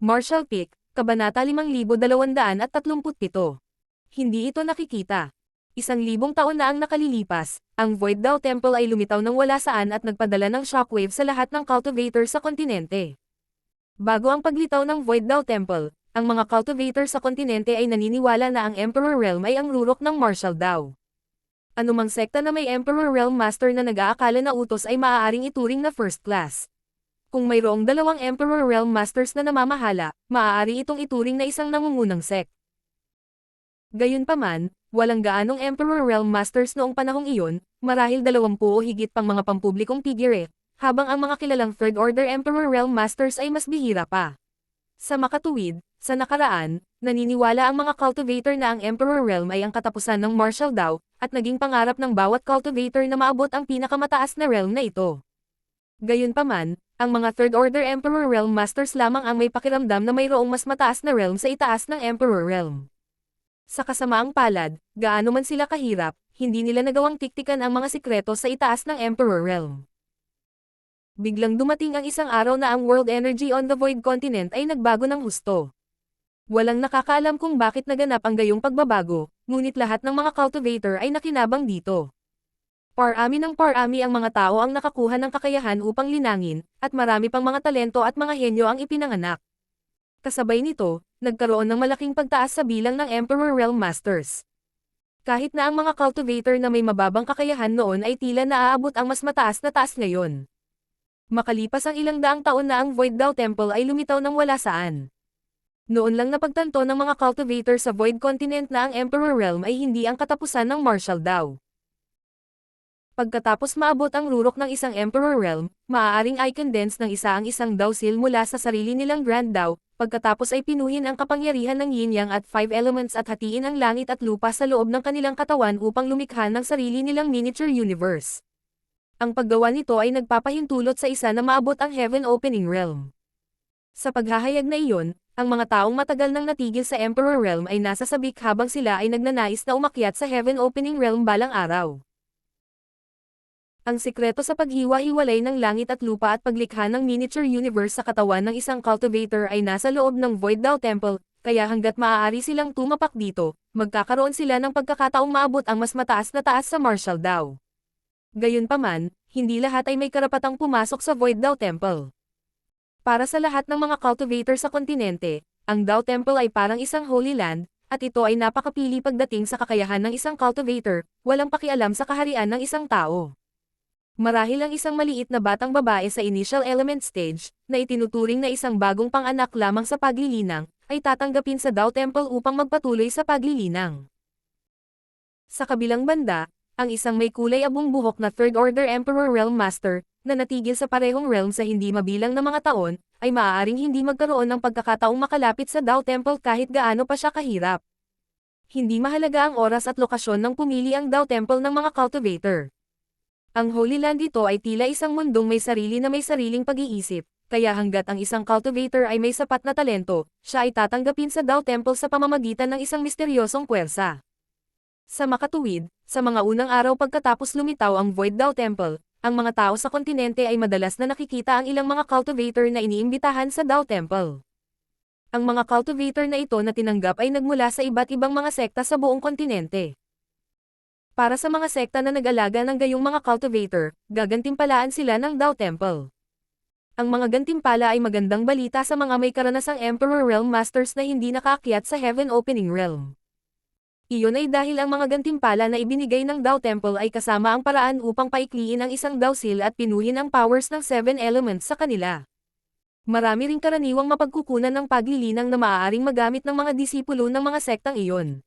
Marshall Peak, Kabanata 5237. Hindi ito nakikita. 1,000 taon na ang nakalilipas, ang Void Dao Temple ay lumitaw ng wala saan at nagpadala ng shockwave sa lahat ng cultivator sa kontinente. Bago ang paglitaw ng Void Dao Temple, ang mga cultivator sa kontinente ay naniniwala na ang Emperor Realm ay ang rurok ng Marshall Dao. Anumang sekta na may Emperor Realm Master na nag-aakala na utos ay maaaring ituring na first class. Kung mayroong dalawang Emperor Realm Masters na namamahala, maaari itong ituring na isang nangungunang sect. Gayunpaman, walang gaanong Emperor Realm Masters noong panahong iyon, marahil 20 o higit pang mga pampublikong figure, habang ang mga kilalang Third Order Emperor Realm Masters ay mas bihira pa. Sa makatuwid, sa nakaraan, naniniwala ang mga cultivator na ang Emperor Realm ay ang katapusan ng Marshall Dao, at naging pangarap ng bawat cultivator na maabot ang pinakamataas na realm na ito. Gayunpaman, ang mga Third Order Emperor Realm Masters lamang ang may pakiramdam na mayroong mas mataas na realm sa itaas ng Emperor Realm. Sa kasamaang palad, gaano man sila kahirap, hindi nila nagawang tiktikan ang mga sikreto sa itaas ng Emperor Realm. Biglang dumating ang isang araw na ang world energy on the Void Continent ay nagbago ng husto. Walang nakakaalam kung bakit naganap ang gayong pagbabago, ngunit lahat ng mga cultivator ay nakinabang dito. Parami ng parami ang mga tao ang nakakuha ng kakayahan upang linangin, at marami pang mga talento at mga henyo ang ipinanganak. Kasabay nito, nagkaroon ng malaking pagtaas sa bilang ng Emperor Realm Masters. Kahit na ang mga cultivator na may mababang kakayahan noon ay tila naaabot ang mas mataas na taas ngayon. Makalipas ang ilang daang taon na ang Void Dao Temple ay lumitaw ng wala saan. Noon lang napagtanto ng mga cultivator sa Void Continent na ang Emperor Realm ay hindi ang katapusan ng Marshall Dao. Pagkatapos maabot ang rurok ng isang Emperor Realm, maaaring i-condense ng isa ang isang Dao Seal mula sa sarili nilang Grand Dao, pagkatapos ay pinuhin ang kapangyarihan ng Yin-Yang at 5 elements at hatiin ang langit at lupa sa loob ng kanilang katawan upang lumikha ng sarili nilang miniature universe. Ang paggawa nito ay nagpapahintulot sa isa na maabot ang Heaven Opening Realm. Sa paghahayag na iyon, ang mga taong matagal nang natigil sa Emperor Realm ay nasa sabik habang sila ay nagnanais na umakyat sa Heaven Opening Realm balang araw. Ang sikreto sa paghiwa-hiwalay ng langit at lupa at paglikha ng miniature universe sa katawan ng isang cultivator ay nasa loob ng Void Dao Temple, kaya hanggat maaari silang tumapak dito, magkakaroon sila ng pagkakataong maabot ang mas mataas na taas sa Marshall Dao. Gayunpaman, hindi lahat ay may karapatang pumasok sa Void Dao Temple. Para sa lahat ng mga cultivator sa kontinente, ang Dao Temple ay parang isang holy land, at ito ay napakapili pagdating sa kakayahan ng isang cultivator, walang pakialam sa kaharian ng isang tao. Marahil ang isang maliit na batang babae sa initial element stage, na itinuturing na isang bagong panganak lamang sa paglilinang, ay tatanggapin sa Dao Temple upang magpatuloy sa paglilinang. Sa kabilang banda, ang isang may kulay abong buhok na Third Order Emperor Realm Master, na natigil sa parehong realm sa hindi mabilang na mga taon, ay maaaring hindi magkaroon ng pagkakataong makalapit sa Dao Temple kahit gaano pa siya kahirap. Hindi mahalaga ang oras at lokasyon ng pumili ang Dao Temple ng mga cultivator. Ang Holy Land ito ay tila isang mundong may sariling pag-iisip, kaya hanggat ang isang cultivator ay may sapat na talento, siya ay tatanggapin sa Dao Temple sa pamamagitan ng isang misteryosong puwersa. Sa makatuwid, sa mga unang araw pagkatapos lumitaw ang Void Dao Temple, ang mga tao sa kontinente ay madalas na nakikita ang ilang mga cultivator na iniimbitahan sa Dao Temple. Ang mga cultivator na ito na tinanggap ay nagmula sa iba't ibang mga sekta sa buong kontinente. Para sa mga sekta na nag-alaga ng gayong mga cultivator, gagantimpalaan sila ng Dao Temple. Ang mga gantimpala ay magandang balita sa mga may karanasang Emperor Realm Masters na hindi nakaakyat sa Heaven Opening Realm. Iyon ay dahil ang mga gantimpala na ibinigay ng Dao Temple ay kasama ang paraan upang paikliin ang isang Dao Seal at pinuhin ang powers ng 7 elements sa kanila. Marami ring karaniwang mapagkukunan ng paglilinang na maaaring magamit ng mga disipulo ng mga sektang iyon.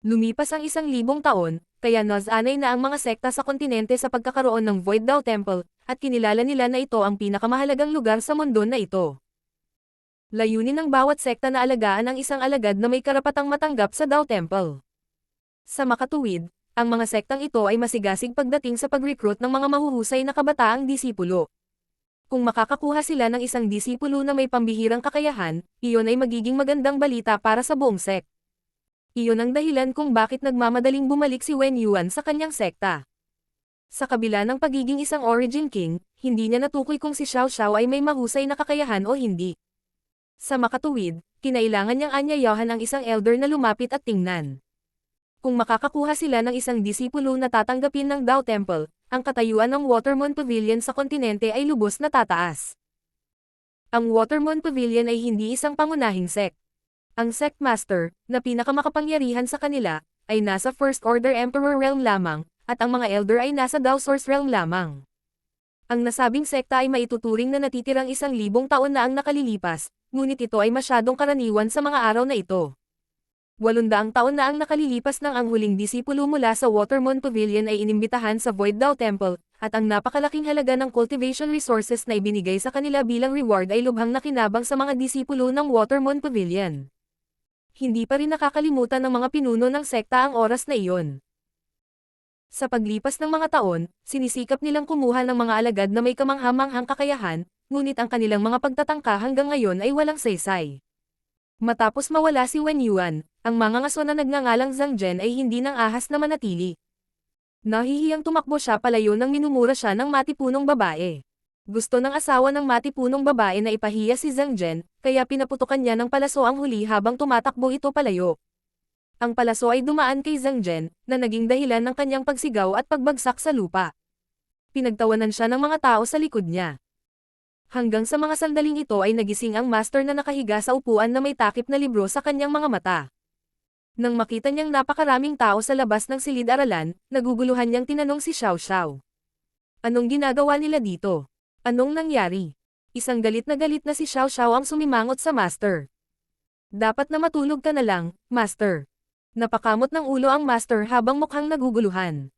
Lumipas ang 1,000 taon, kaya nasanay na ang mga sekta sa kontinente sa pagkakaroon ng Void Dao Temple, at kinilala nila na ito ang pinakamahalagang lugar sa mundo na ito. Layunin ng bawat sekta na alagaan ang isang alagad na may karapatang matanggap sa Dao Temple. Sa makatuwid, ang mga sektang ito ay masigasig pagdating sa pag-recruit ng mga mahuhusay na kabataang disipulo. Kung makakakuha sila ng isang disipulo na may pambihirang kakayahan, iyon ay magiging magandang balita para sa buong sect. Iyon ang dahilan kung bakit nagmamadaling bumalik si Wen Yuan sa kanyang sekta. Sa kabila ng pagiging isang Origin King, hindi niya natukoy kung si Xiao Xiao ay may mahusay na kakayahan o hindi. Sa makatuwid, kinailangan niyang anyayahan ang isang elder na lumapit at tingnan. Kung makakakuha sila ng isang disipulo na tatanggapin ng Dao Temple, ang katayuan ng Watermoon Pavilion sa kontinente ay lubos na tataas. Ang Watermoon Pavilion ay hindi isang pangunahing sect. Ang sect master, na pinakamakapangyarihan sa kanila, ay nasa First Order Emperor Realm lamang, at ang mga elder ay nasa Dao Source Realm lamang. Ang nasabing sekta ay maituturing na natitirang 1,000 taon na ang nakalilipas, ngunit ito ay masyadong karaniwan sa mga araw na ito. 800 taon na ang nakalilipas nang ang huling disipulo mula sa Watermoon Pavilion ay inimbitahan sa Void Dao Temple, at ang napakalaking halaga ng cultivation resources na ibinigay sa kanila bilang reward ay lubhang nakinabang sa mga disipulo ng Watermoon Pavilion. Hindi pa rin nakakalimutan ng mga pinuno ng sekta ang oras na iyon. Sa paglipas ng mga taon, sinisikap nilang kumuha ng mga alagad na may kamangha-manghang kakayahan, ngunit ang kanilang mga pagtatangka hanggang ngayon ay walang saysay. Matapos mawala si Wen Yuan, ang mangangaso na nagngangalang Zhang Zhen ay hindi nang ahas na manatili. Nahihiyang tumakbo siya palayo nang minumura siya ng matipunong babae. Gusto ng asawa ng matipunong babae na ipahiya si Zhang Zhen, kaya pinaputukan niya ng palaso ang huli habang tumatakbo ito palayo. Ang palaso ay dumaan kay Zhang Zhen, na naging dahilan ng kanyang pagsigaw at pagbagsak sa lupa. Pinagtawanan siya ng mga tao sa likod niya. Hanggang sa mga sandaling ito ay nagising ang master na nakahiga sa upuan na may takip na libro sa kanyang mga mata. Nang makita niyang napakaraming tao sa labas ng silid-aralan, naguguluhan niyang tinanong si Xiao Xiao. Anong ginagawa nila dito? Anong nangyari? Isang galit na si Xiao Xiao ang sumimangot sa master. Dapat na matulog ka na lang, master. Napakamot ng ulo ang master habang mukhang naguguluhan.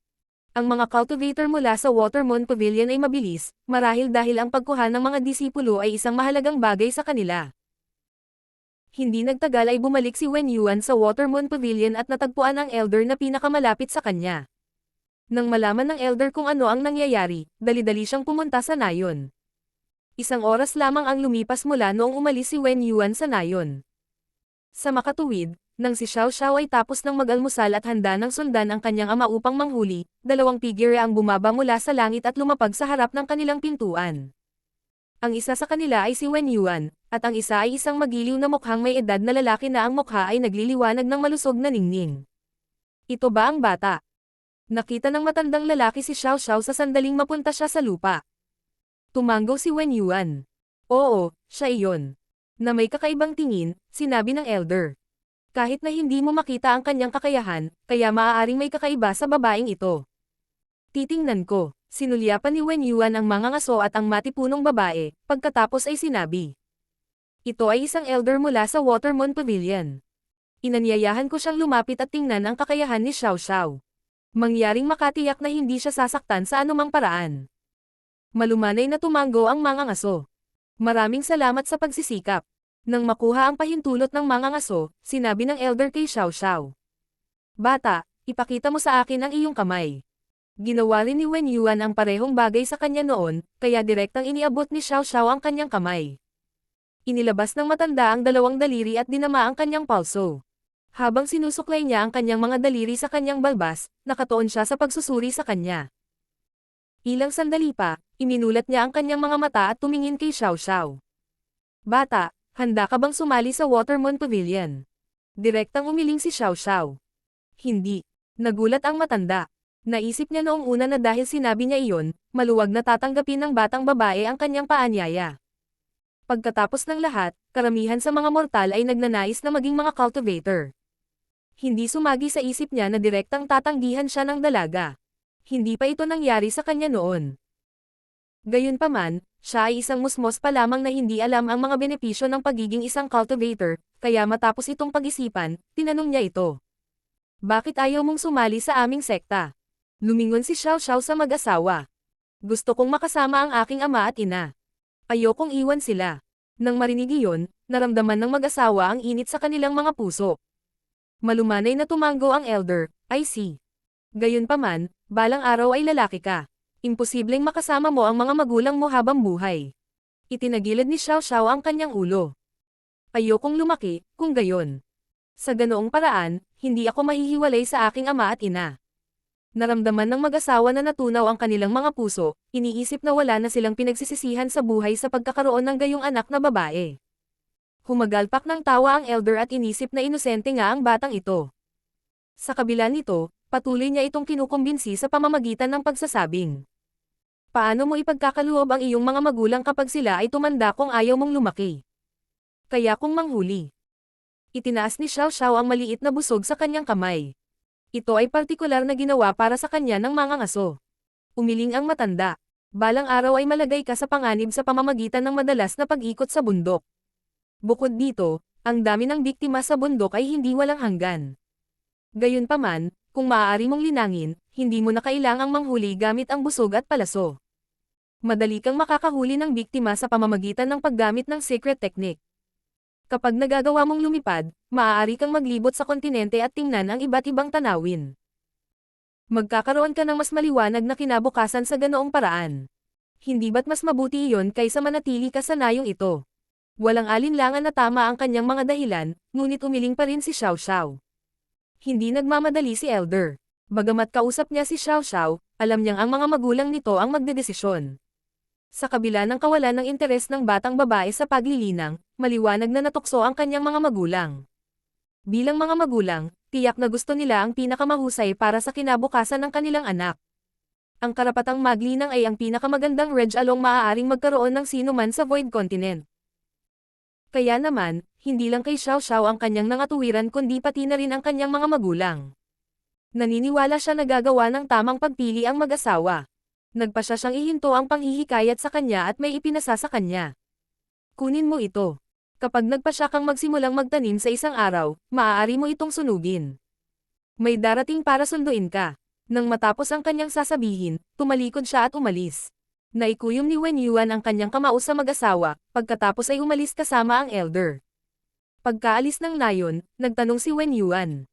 Ang mga cultivator mula sa Watermoon Pavilion ay mabilis, marahil dahil ang pagkuha ng mga disipulo ay isang mahalagang bagay sa kanila. Hindi nagtagal ay bumalik si Wen Yuan sa Watermoon Pavilion at natagpuan ang elder na pinakamalapit sa kanya. Nang malaman ng elder kung ano ang nangyayari, dali-dali siyang pumunta sa nayon. 1 oras lamang ang lumipas mula noong umalis si Wen Yuan sa nayon. Sa makatuwid, nang si Xiao Xiao ay tapos ng mag-almusal at handa ng sundan ang kanyang ama upang manghuli, 2 figure ang bumaba mula sa langit at lumapag sa harap ng kanilang pintuan. Ang isa sa kanila ay si Wen Yuan, at ang isa ay isang magiliw na mukhang may edad na lalaki na ang mukha ay nagliliwanag ng malusog na ningning. Ito ba ang bata? Nakita ng matandang lalaki si Xiao Xiao sa sandaling mapunta siya sa lupa. Tumanggo si Wen Yuan. Oo, siya iyon. Na may kakaibang tingin, sinabi ng elder. Kahit na hindi mo makita ang kanyang kakayahan, kaya maaaring may kakaiba sa babaeng ito. Titingnan ko, sinulyapan ni Wen Yuan ang mangangaso at ang matipunong babae, pagkatapos ay sinabi. Ito ay isang elder mula sa Watermoon Pavilion. Inanyayahan ko siyang lumapit at tingnan ang kakayahan ni Xiao Xiao. Mangyaring makatiyak na hindi siya sasaktan sa anumang paraan. Malumanay na tumanggo ang mangangaso. Maraming salamat sa pagsisikap. Nang makuha ang pahintulot ng mangangaso, sinabi ng elder kay Xiao Xiao. Bata, ipakita mo sa akin ang iyong kamay. Ginawa rin ni Wen Yuan ang parehong bagay sa kanya noon, kaya direktang iniabot ni Xiao Xiao ang kanyang kamay. Inilabas ng matanda ang 2 daliri at dinama ang kanyang palso. Habang sinusuklay niya ang kanyang mga daliri sa kanyang balbas, nakatuon siya sa pagsusuri sa kanya. Ilang sandali pa, iminulat niya ang kanyang mga mata at tumingin kay Xiao Xiao. Bata, handa ka bang sumali sa Watermoon Pavilion? Direktang umiling si Xiao Xiao. Hindi. Nagulat ang matanda. Naisip niya noong una na dahil sinabi niya iyon, maluwag na tatanggapin ng batang babae ang kanyang paanyaya. Pagkatapos ng lahat, karamihan sa mga mortal ay nagnanais na maging mga cultivator. Hindi sumagi sa isip niya na direktang tatanggihan siya ng dalaga. Hindi pa ito nangyari sa kanya noon. Gayunpaman, siya ay isang musmos pa lamang na hindi alam ang mga benepisyo ng pagiging isang cultivator, kaya matapos itong pag-isipan, tinanong niya ito. Bakit ayaw mong sumali sa aming sekta? Lumingon si Xiao Xiao sa mag-asawa. Gusto kong makasama ang aking ama at ina. Ayokong iwan sila. Nang marinig iyon, naramdaman ng mag-asawa ang init sa kanilang mga puso. Malumanay na tumanggo ang elder, I see. Gayunpaman, balang araw ay lalaki ka. Imposibleng makasama mo ang mga magulang mo habang buhay. Itinagilid ni Xiao Xiao ang kanyang ulo. Ayokong lumaki, kung gayon. Sa ganoong paraan, hindi ako mahihiwalay sa aking ama at ina. Naramdaman ng mag-asawa na natunaw ang kanilang mga puso, iniisip na wala na silang pinagsisisihan sa buhay sa pagkakaroon ng gayong anak na babae. Humagalpak ng tawa ang elder at inisip na inosente nga ang batang ito. Sa kabila nito, patuloy niya itong kinukumbinsi sa pamamagitan ng pagsasabing. Paano mo ipagkakaloob ang iyong mga magulang kapag sila ay tumanda kung ayaw mong lumaki? Kaya kung manghuli. Itinaas ni Xiao Xiao ang maliit na busog sa kanyang kamay. Ito ay partikular na ginawa para sa kanya ng mga aso. Umiling ang matanda. Balang araw ay malagay ka sa panganib sa pamamagitan ng madalas na pag-ikot sa bundok. Bukod dito, ang dami ng biktima sa bundok ay hindi walang hanggan. Gayunpaman, kung maaari mong linangin, hindi mo na kailangang manghuli gamit ang busog at palaso. Madali kang makakahuli ng biktima sa pamamagitan ng paggamit ng secret technique. Kapag nagagawa mong lumipad, maaari kang maglibot sa kontinente at tingnan ang iba't ibang tanawin. Magkakaroon ka ng mas maliwanag na kinabukasan sa ganoong paraan. Hindi ba't mas mabuti iyon kaysa manatili ka sa nayong ito? Walang alinlangan na tama ang kanyang mga dahilan, ngunit umiling pa rin si Xiao Xiao. Hindi nagmamadali si Elder. Bagamat kausap niya si Xiao Xiao, alam niyang ang mga magulang nito ang magdedesisyon. Sa kabila ng kawalan ng interes ng batang babae sa paglilinang, maliwanag na natukso ang kanyang mga magulang. Bilang mga magulang, tiyak na gusto nila ang pinakamahusay para sa kinabukasan ng kanilang anak. Ang karapatang maglinang ay ang pinakamagandang regalong maaaring magkaroon ng sino man sa Void Continent. Kaya naman, hindi lang kay Xiao Xiao ang kanyang nangatuwiran kundi pati na rin ang kanyang mga magulang. Naniniwala siya na gagawa ng tamang pagpili ang mag-asawa. Nagpa siya siyang ihinto ang panghihikayat sa kanya at may ipinasa sa kanya. Kunin mo ito. Kapag nagpa siya kang magsimulang magtanim sa isang araw, maaari mo itong sunugin. May darating para sunduin ka. Nang matapos ang kanyang sasabihin, tumalikod siya at umalis. Naikuyom ni Wen Yuan ang kanyang kamao sa mag-asawa, pagkatapos ay umalis kasama ang elder. Pagkaalis ng nayon, nagtanong si Wen Yuan.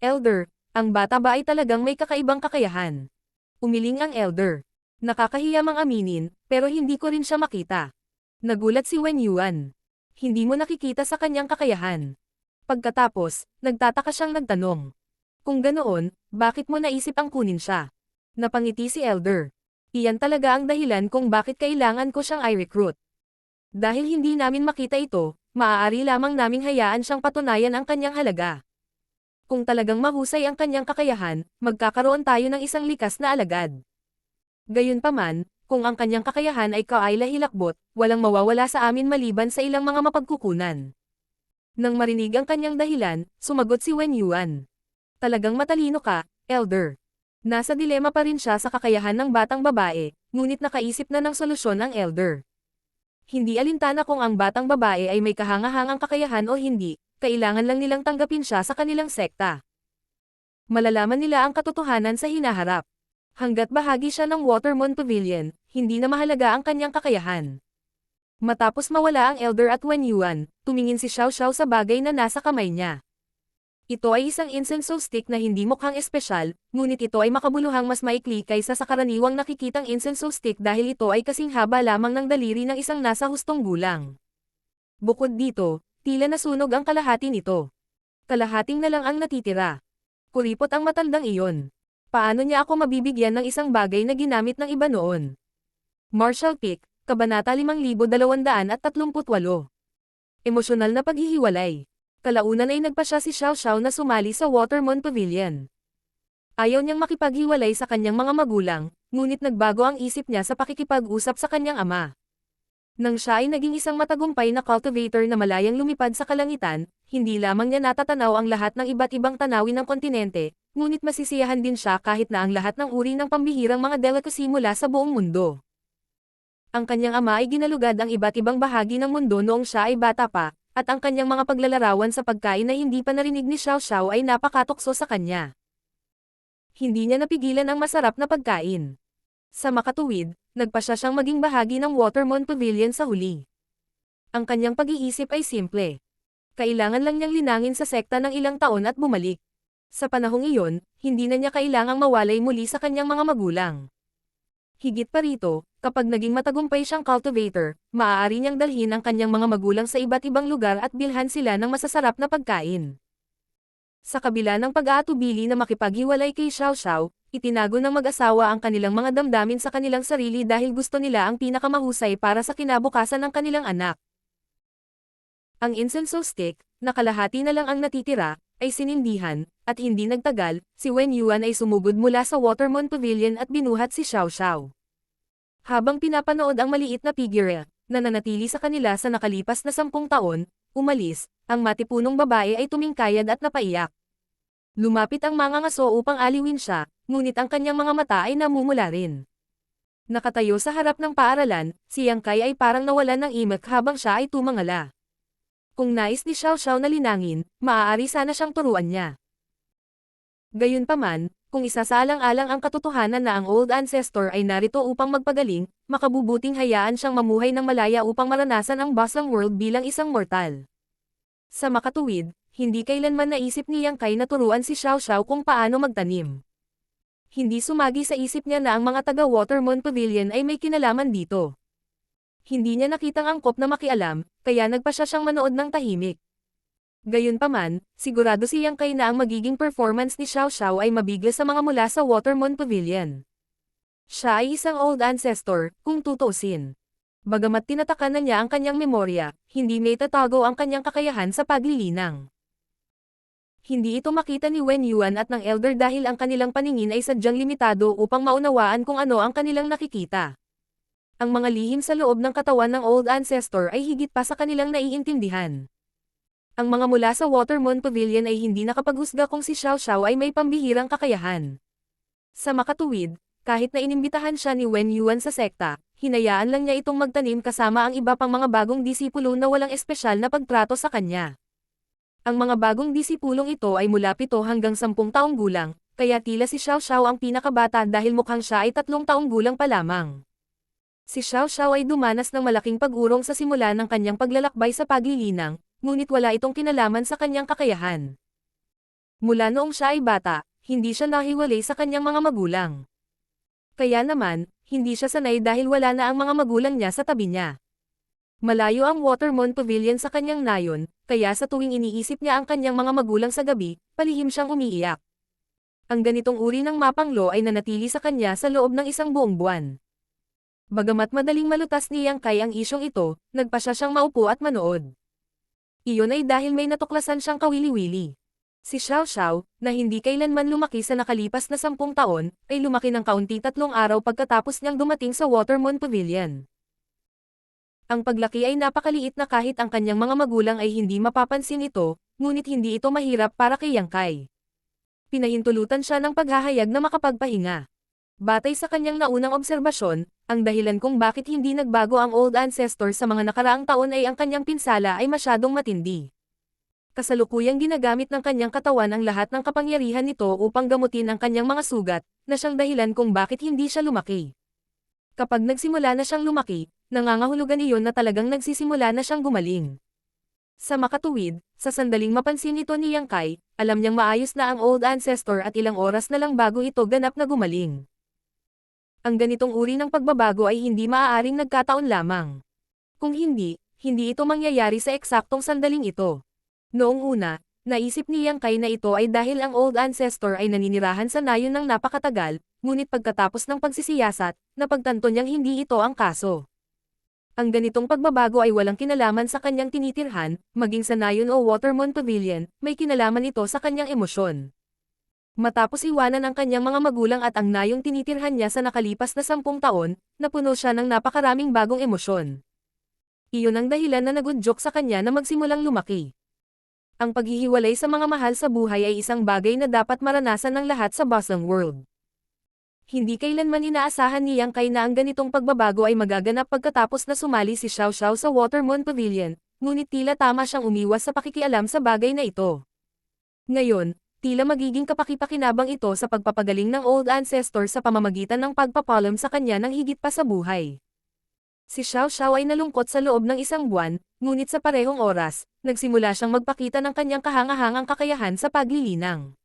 Elder, ang bata ba ay talagang may kakaibang kakayahan? Umiling ang elder. Nakakahiya mang aminin, pero hindi ko rin siya makita. Nagulat si Wen Yuan. Hindi mo nakikita sa kanyang kakayahan. Pagkatapos, nagtataka siyang nagtanong. Kung ganoon, bakit mo naisip ang kunin siya? Napangiti si elder. Iyan talaga ang dahilan kung bakit kailangan ko siyang i-recruit. Dahil hindi namin makita ito, maaari lamang naming hayaan siyang patunayan ang kanyang halaga. Kung talagang mahusay ang kanyang kakayahan, magkakaroon tayo ng isang likas na alagad. Gayunpaman, kung ang kanyang kakayahan ay kaayla-hilakbot, walang mawawala sa amin maliban sa ilang mga mapagkukunan. Nang marinig ang kanyang dahilan, sumagot si Wen Yuan. Talagang matalino ka, elder. Nasa dilema pa rin siya sa kakayahan ng batang babae, ngunit nakaisip na ng solusyon ang elder. Hindi alintana kung ang batang babae ay may kahangahangang kakayahan o hindi, kailangan lang nilang tanggapin siya sa kanilang sekta. Malalaman nila ang katotohanan sa hinaharap. Hanggat bahagi siya ng Watermoon Pavilion, hindi na mahalaga ang kanyang kakayahan. Matapos mawala ang elder at Wen Yuan, tumingin si Xiao Xiao sa bagay na nasa kamay niya. Ito ay isang incense stick na hindi mukhang espesyal, ngunit ito ay makabuluhang mas maikli kaysa sa karaniwang nakikitang incense stick dahil ito ay kasing haba lamang ng daliri ng isang nasa hustong gulang. Bukod dito, tila nasunog ang kalahati nito. Kalahating na lang ang natitira. Kuripot ang matandang iyon. Paano niya ako mabibigyan ng isang bagay na ginamit ng iba noon? Marshall Peak, Kabanata 5238. Emosyonal na paghihiwalay. Kalaunan ay nagpa siya si Xiao Xiao na sumali sa Watermoon Pavilion. Ayaw niyang makipaghiwalay sa kanyang mga magulang, ngunit nagbago ang isip niya sa pakikipag-usap sa kanyang ama. Nang siya ay naging isang matagumpay na cultivator na malayang lumipad sa kalangitan, hindi lamang niya natatanaw ang lahat ng iba't ibang tanawin ng kontinente, ngunit masisiyahan din siya kahit na ang lahat ng uri ng pambihirang mga delicacy mula sa buong mundo. Ang kanyang ama ay ginalugad ang iba't ibang bahagi ng mundo noong siya ay bata pa, at ang kanyang mga paglalarawan sa pagkain na hindi pa narinig ni Xiao Xiao ay napakatokso sa kanya. Hindi niya napigilan ang masarap na pagkain. Sa makatuwid, nagpa siya siyang maging bahagi ng Watermoon Pavilion sa huli. Ang kanyang pag-iisip ay simple. Kailangan lang niyang linangin sa sekta ng ilang taon at bumalik. Sa panahong iyon, hindi na niya kailangang mawalay muli sa kanyang mga magulang. Higit pa rito, kapag naging matagumpay siyang cultivator, maaari niyang dalhin ang kanyang mga magulang sa iba't ibang lugar at bilhan sila ng masasarap na pagkain. Sa kabila ng pag-aatubili na makipaghiwalay kay Xiao Xiao, itinago ng mag-asawa ang kanilang mga damdamin sa kanilang sarili dahil gusto nila ang pinakamahusay para sa kinabukasan ng kanilang anak. Ang incense stick, na kalahati na lang ang natitira, ay sinindihan, at hindi nagtagal, si Wen Yuan ay sumugod mula sa Watermon Pavilion at binuhat si Xiao Xiao. Habang pinapanood ang maliit na figure, na nanatili sa kanila sa nakalipas na 10 taon, umalis, ang matipunong babae ay tumingkayad at napaiyak. Lumapit ang mga ngaso upang aliwin siya, ngunit ang kanyang mga mata ay namumula rin. Nakatayo sa harap ng paaralan, si Yang Kai ay parang nawalan ng imak habang siya ay tumangala. Kung nais ni Xiao Xiao na linangin, maaari sana siyang turuan niya. Gayunpaman, kung isasaalang-alang ang katotohanan na ang Old Ancestor ay narito upang magpagaling, makabubuting hayaan siyang mamuhay ng malaya upang maranasan ang Boslang World bilang isang mortal. Sa makatuwid, hindi kailanman naisip ni Yang Kai na turuan si Xiao Xiao kung paano magtanim. Hindi sumagi sa isip niya na ang mga taga-Watermon Pavilion ay may kinalaman dito. Hindi niya nakitang angkop na makialam, kaya nagpa siya siyang manood ng tahimik. Gayunpaman, sigurado si Yang Kai na ang magiging performance ni Xiao Xiao ay mabigla sa mga mula sa Watermon Pavilion. Siya ay isang Old Ancestor, kung tutuusin. Bagamat tinatakan na niya ang kanyang memorya, hindi may tatago ang kanyang kakayahan sa paglilinang. Hindi ito makita ni Wen Yuan at ng Elder dahil ang kanilang paningin ay sadyang limitado upang maunawaan kung ano ang kanilang nakikita. Ang mga lihim sa loob ng katawan ng Old Ancestor ay higit pa sa kanilang naiintindihan. Ang mga mula sa Watermon Pavilion ay hindi nakapaghusga kung si Xiao Xiao ay may pambihirang kakayahan. Sa makatuwid, kahit na inimbitahan siya ni Wen Yuan sa sekta, hinayaan lang niya itong magtanim kasama ang iba pang mga bagong disipulo na walang espesyal na pagtrato sa kanya. Ang mga bagong disipulong ito ay mula 7 hanggang 10 taong gulang, kaya tila si Xiao Xiao ang pinakabata dahil mukhang siya ay 3 taong gulang pa lamang. Si Xiao Xiao ay dumanas ng malaking pag-urong sa simula ng kanyang paglalakbay sa paglilinang, ngunit wala itong kinalaman sa kanyang kakayahan. Mula noong siya ay bata, hindi siya nahiwalay sa kanyang mga magulang. Kaya naman, hindi siya sanay dahil wala na ang mga magulang niya sa tabi niya. Malayo ang Watermon Pavilion sa kanyang nayon, kaya sa tuwing iniisip niya ang kanyang mga magulang sa gabi, palihim siyang umiiyak. Ang ganitong uri ng mapanglo ay nanatili sa kanya sa loob ng isang buong buwan. Bagamat madaling malutas ni Yang Kai ang isyong ito, nagpa siya siyang maupo at manood. Iyon ay dahil may natuklasan siyang kawili-wili. Si Xiao Xiao, na hindi kailanman lumaki sa nakalipas na 10 taon, ay lumaki ng kaunti 3 araw pagkatapos niyang dumating sa Watermon Pavilion. Ang paglaki ay napakaliit na kahit ang kanyang mga magulang ay hindi mapapansin ito, ngunit hindi ito mahirap para kay Yang Kai. Pinahintulutan siya ng paghahayag na makapagpahinga. Batay sa kanyang naunang obserbasyon, ang dahilan kung bakit hindi nagbago ang Old Ancestor sa mga nakaraang taon ay ang kanyang pinsala ay masyadong matindi. Kasalukuyang ginagamit ng kanyang katawan ang lahat ng kapangyarihan nito upang gamutin ang kanyang mga sugat, na siyang dahilan kung bakit hindi siya lumaki. Kapag nagsimula na siyang lumaki, nangangahulugan iyon na talagang nagsisimula na siyang gumaling. Sa makatuwid, sa sandaling mapansin ito ni Yang Kai, alam niyang maayos na ang Old Ancestor at ilang oras na lang bago ito ganap na gumaling. Ang ganitong uri ng pagbabago ay hindi maaaring nagkataon lamang. Kung hindi, hindi ito mangyayari sa eksaktong sandaling ito. Noong una, naisip ni Yang Kai na ito ay dahil ang Old Ancestor ay naninirahan sa nayon ng napakatagal, ngunit pagkatapos ng pagsisiyasat, napagtanto niyang hindi ito ang kaso. Ang ganitong pagbabago ay walang kinalaman sa kanyang tinitirhan, maging sa nayon o Watermon Pavilion, may kinalaman ito sa kanyang emosyon. Matapos iwanan ang kanyang mga magulang at ang nayong tinitirhan niya sa nakalipas na 10 taon, napuno siya ng napakaraming bagong emosyon. Iyon ang dahilan na nagudyok sa kanya na magsimulang lumaki. Ang paghihiwalay sa mga mahal sa buhay ay isang bagay na dapat maranasan ng lahat sa Boslang World. Hindi kailanman inaasahan ni Yang Kai na ang ganitong pagbabago ay magaganap pagkatapos na sumali si Xiao Xiao sa Watermon Pavilion, ngunit tila tama siyang umiwas sa pakikialam sa bagay na ito. Ngayon, tila magiging kapaki-pakinabang ito sa pagpapagaling ng Old Ancestor sa pamamagitan ng pagpapalam sa kanya ng higit pa sa buhay. Si Xiao Xiao ay nalungkot sa loob ng 1 buwan, ngunit sa parehong oras, nagsimula siyang magpakita ng kanyang kahangahangang kakayahan sa paglilinang.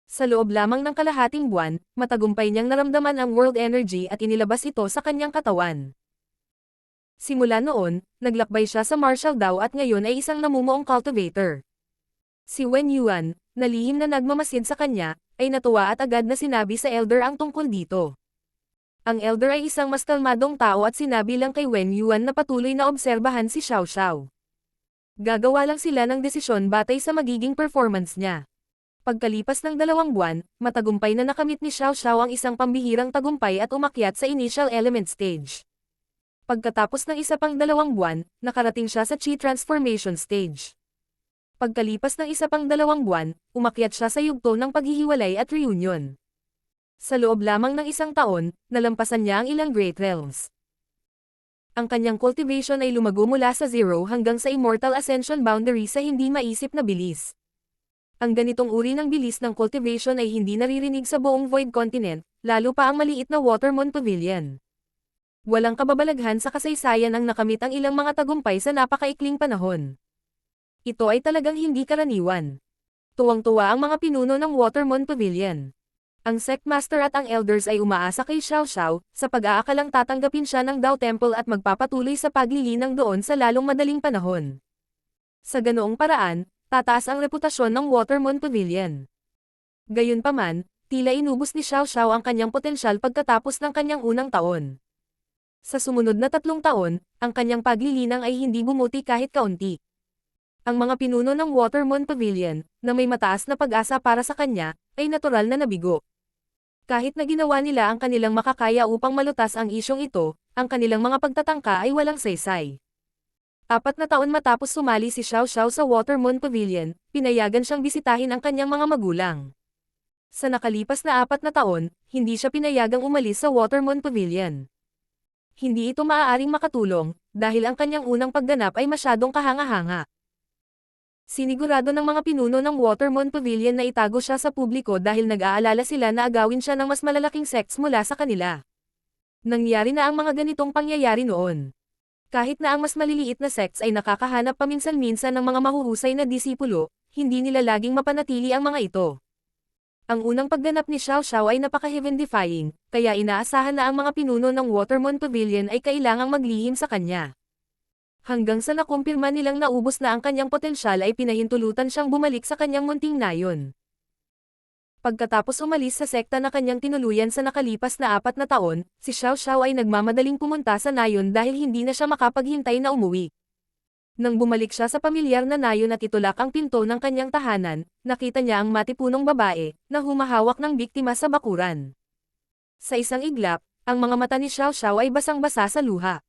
Sa loob lamang ng kalahating buwan, matagumpay niyang naramdaman ang world energy at inilabas ito sa kanyang katawan. Simula noon, naglakbay siya sa Martial Dao at ngayon ay isang namumuong cultivator. Si Wen Yuan, na lihim na nagmamasid sa kanya, ay natuwa at agad na sinabi sa Elder ang tungkol dito. Ang Elder ay isang mas kalmadong tao at sinabi lang kay Wen Yuan na patuloy na obserbahan si Xiao Xiao. Gagawa lang sila ng desisyon batay sa magiging performance niya. Pagkalipas ng 2 buwan, matagumpay na nakamit ni Xiao Xiao ang isang pambihirang tagumpay at umakyat sa initial element stage. Pagkatapos ng isa pang 2 buwan, nakarating siya sa Chi transformation stage. Pagkalipas ng isa pang 2 buwan, umakyat siya sa yugto ng paghihiwalay at reunion. Sa loob lamang ng isang taon, nalampasan niya ang ilang Great Realms. Ang kanyang cultivation ay lumago mula sa 0 hanggang sa Immortal Ascension boundary sa hindi maisip na bilis. Ang ganitong uri ng bilis ng cultivation ay hindi naririnig sa buong Void Continent, lalo pa ang maliit na Watermoon Pavilion. Walang kababalaghan sa kasaysayan ang nakamit ang ilang mga tagumpay sa napakaikling panahon. Ito ay talagang hindi karaniwan. Tuwang-tuwa ang mga pinuno ng Watermoon Pavilion. Ang Sectmaster at ang Elders ay umaasa kay Xiao Xiao, sa pag-aakalang tatanggapin siya ng Dao Temple at magpapatuloy sa paglilinang doon sa lalong madaling panahon. Sa ganoong paraan, tataas ang reputasyon ng Watermoon Pavilion. Gayunpaman, tila inubos ni Xiao Xiao ang kanyang potensyal pagkatapos ng kanyang unang taon. Sa sumunod na 3 taon, ang kanyang paglilinang ay hindi bumuti kahit kaunti. Ang mga pinuno ng Watermoon Pavilion, na may mataas na pag-asa para sa kanya, ay natural na nabigo. Kahit na ginawa nila ang kanilang makakaya upang malutas ang isyong ito, ang kanilang mga pagtatangka ay walang saysay. 4 na taon matapos sumali si Xiao Xiao sa Watermoon Pavilion, pinayagan siyang bisitahin ang kanyang mga magulang. Sa nakalipas na 4 na taon, hindi siya pinayagang umalis sa Watermoon Pavilion. Hindi ito maaaring makatulong, dahil ang kanyang unang pagganap ay masyadong kahanga-hanga. Sinigurado ng mga pinuno ng Watermoon Pavilion na itago siya sa publiko dahil nag-aalala sila na agawin siya ng mas malalaking sects mula sa kanila. Nangyari na ang mga ganitong pangyayari noon. Kahit na ang mas maliliit na sects ay nakakahanap paminsan-minsan ng mga mahuhusay na disipulo, hindi nila laging mapanatili ang mga ito. Ang unang pagganap ni Xiao Xiao ay napaka-heaven-defying, kaya inaasahan na ang mga pinuno ng Watermoon Pavilion ay kailangang maglihim sa kanya. Hanggang sa nakumpirma nilang naubos na ang kanyang potensyal ay pinahintulutan siyang bumalik sa kanyang munting nayon. Pagkatapos umalis sa sekta na kanyang tinuluyan sa nakalipas na 4 na taon, si Xiao Xiao ay nagmamadaling pumunta sa nayon dahil hindi na siya makapaghintay na umuwi. Nang bumalik siya sa pamilyar na nayon at itulak ang pinto ng kanyang tahanan, nakita niya ang matipunong babae, na humahawak ng biktima sa bakuran. Sa isang iglap, ang mga mata ni Xiao Xiao ay basang-basa sa luha.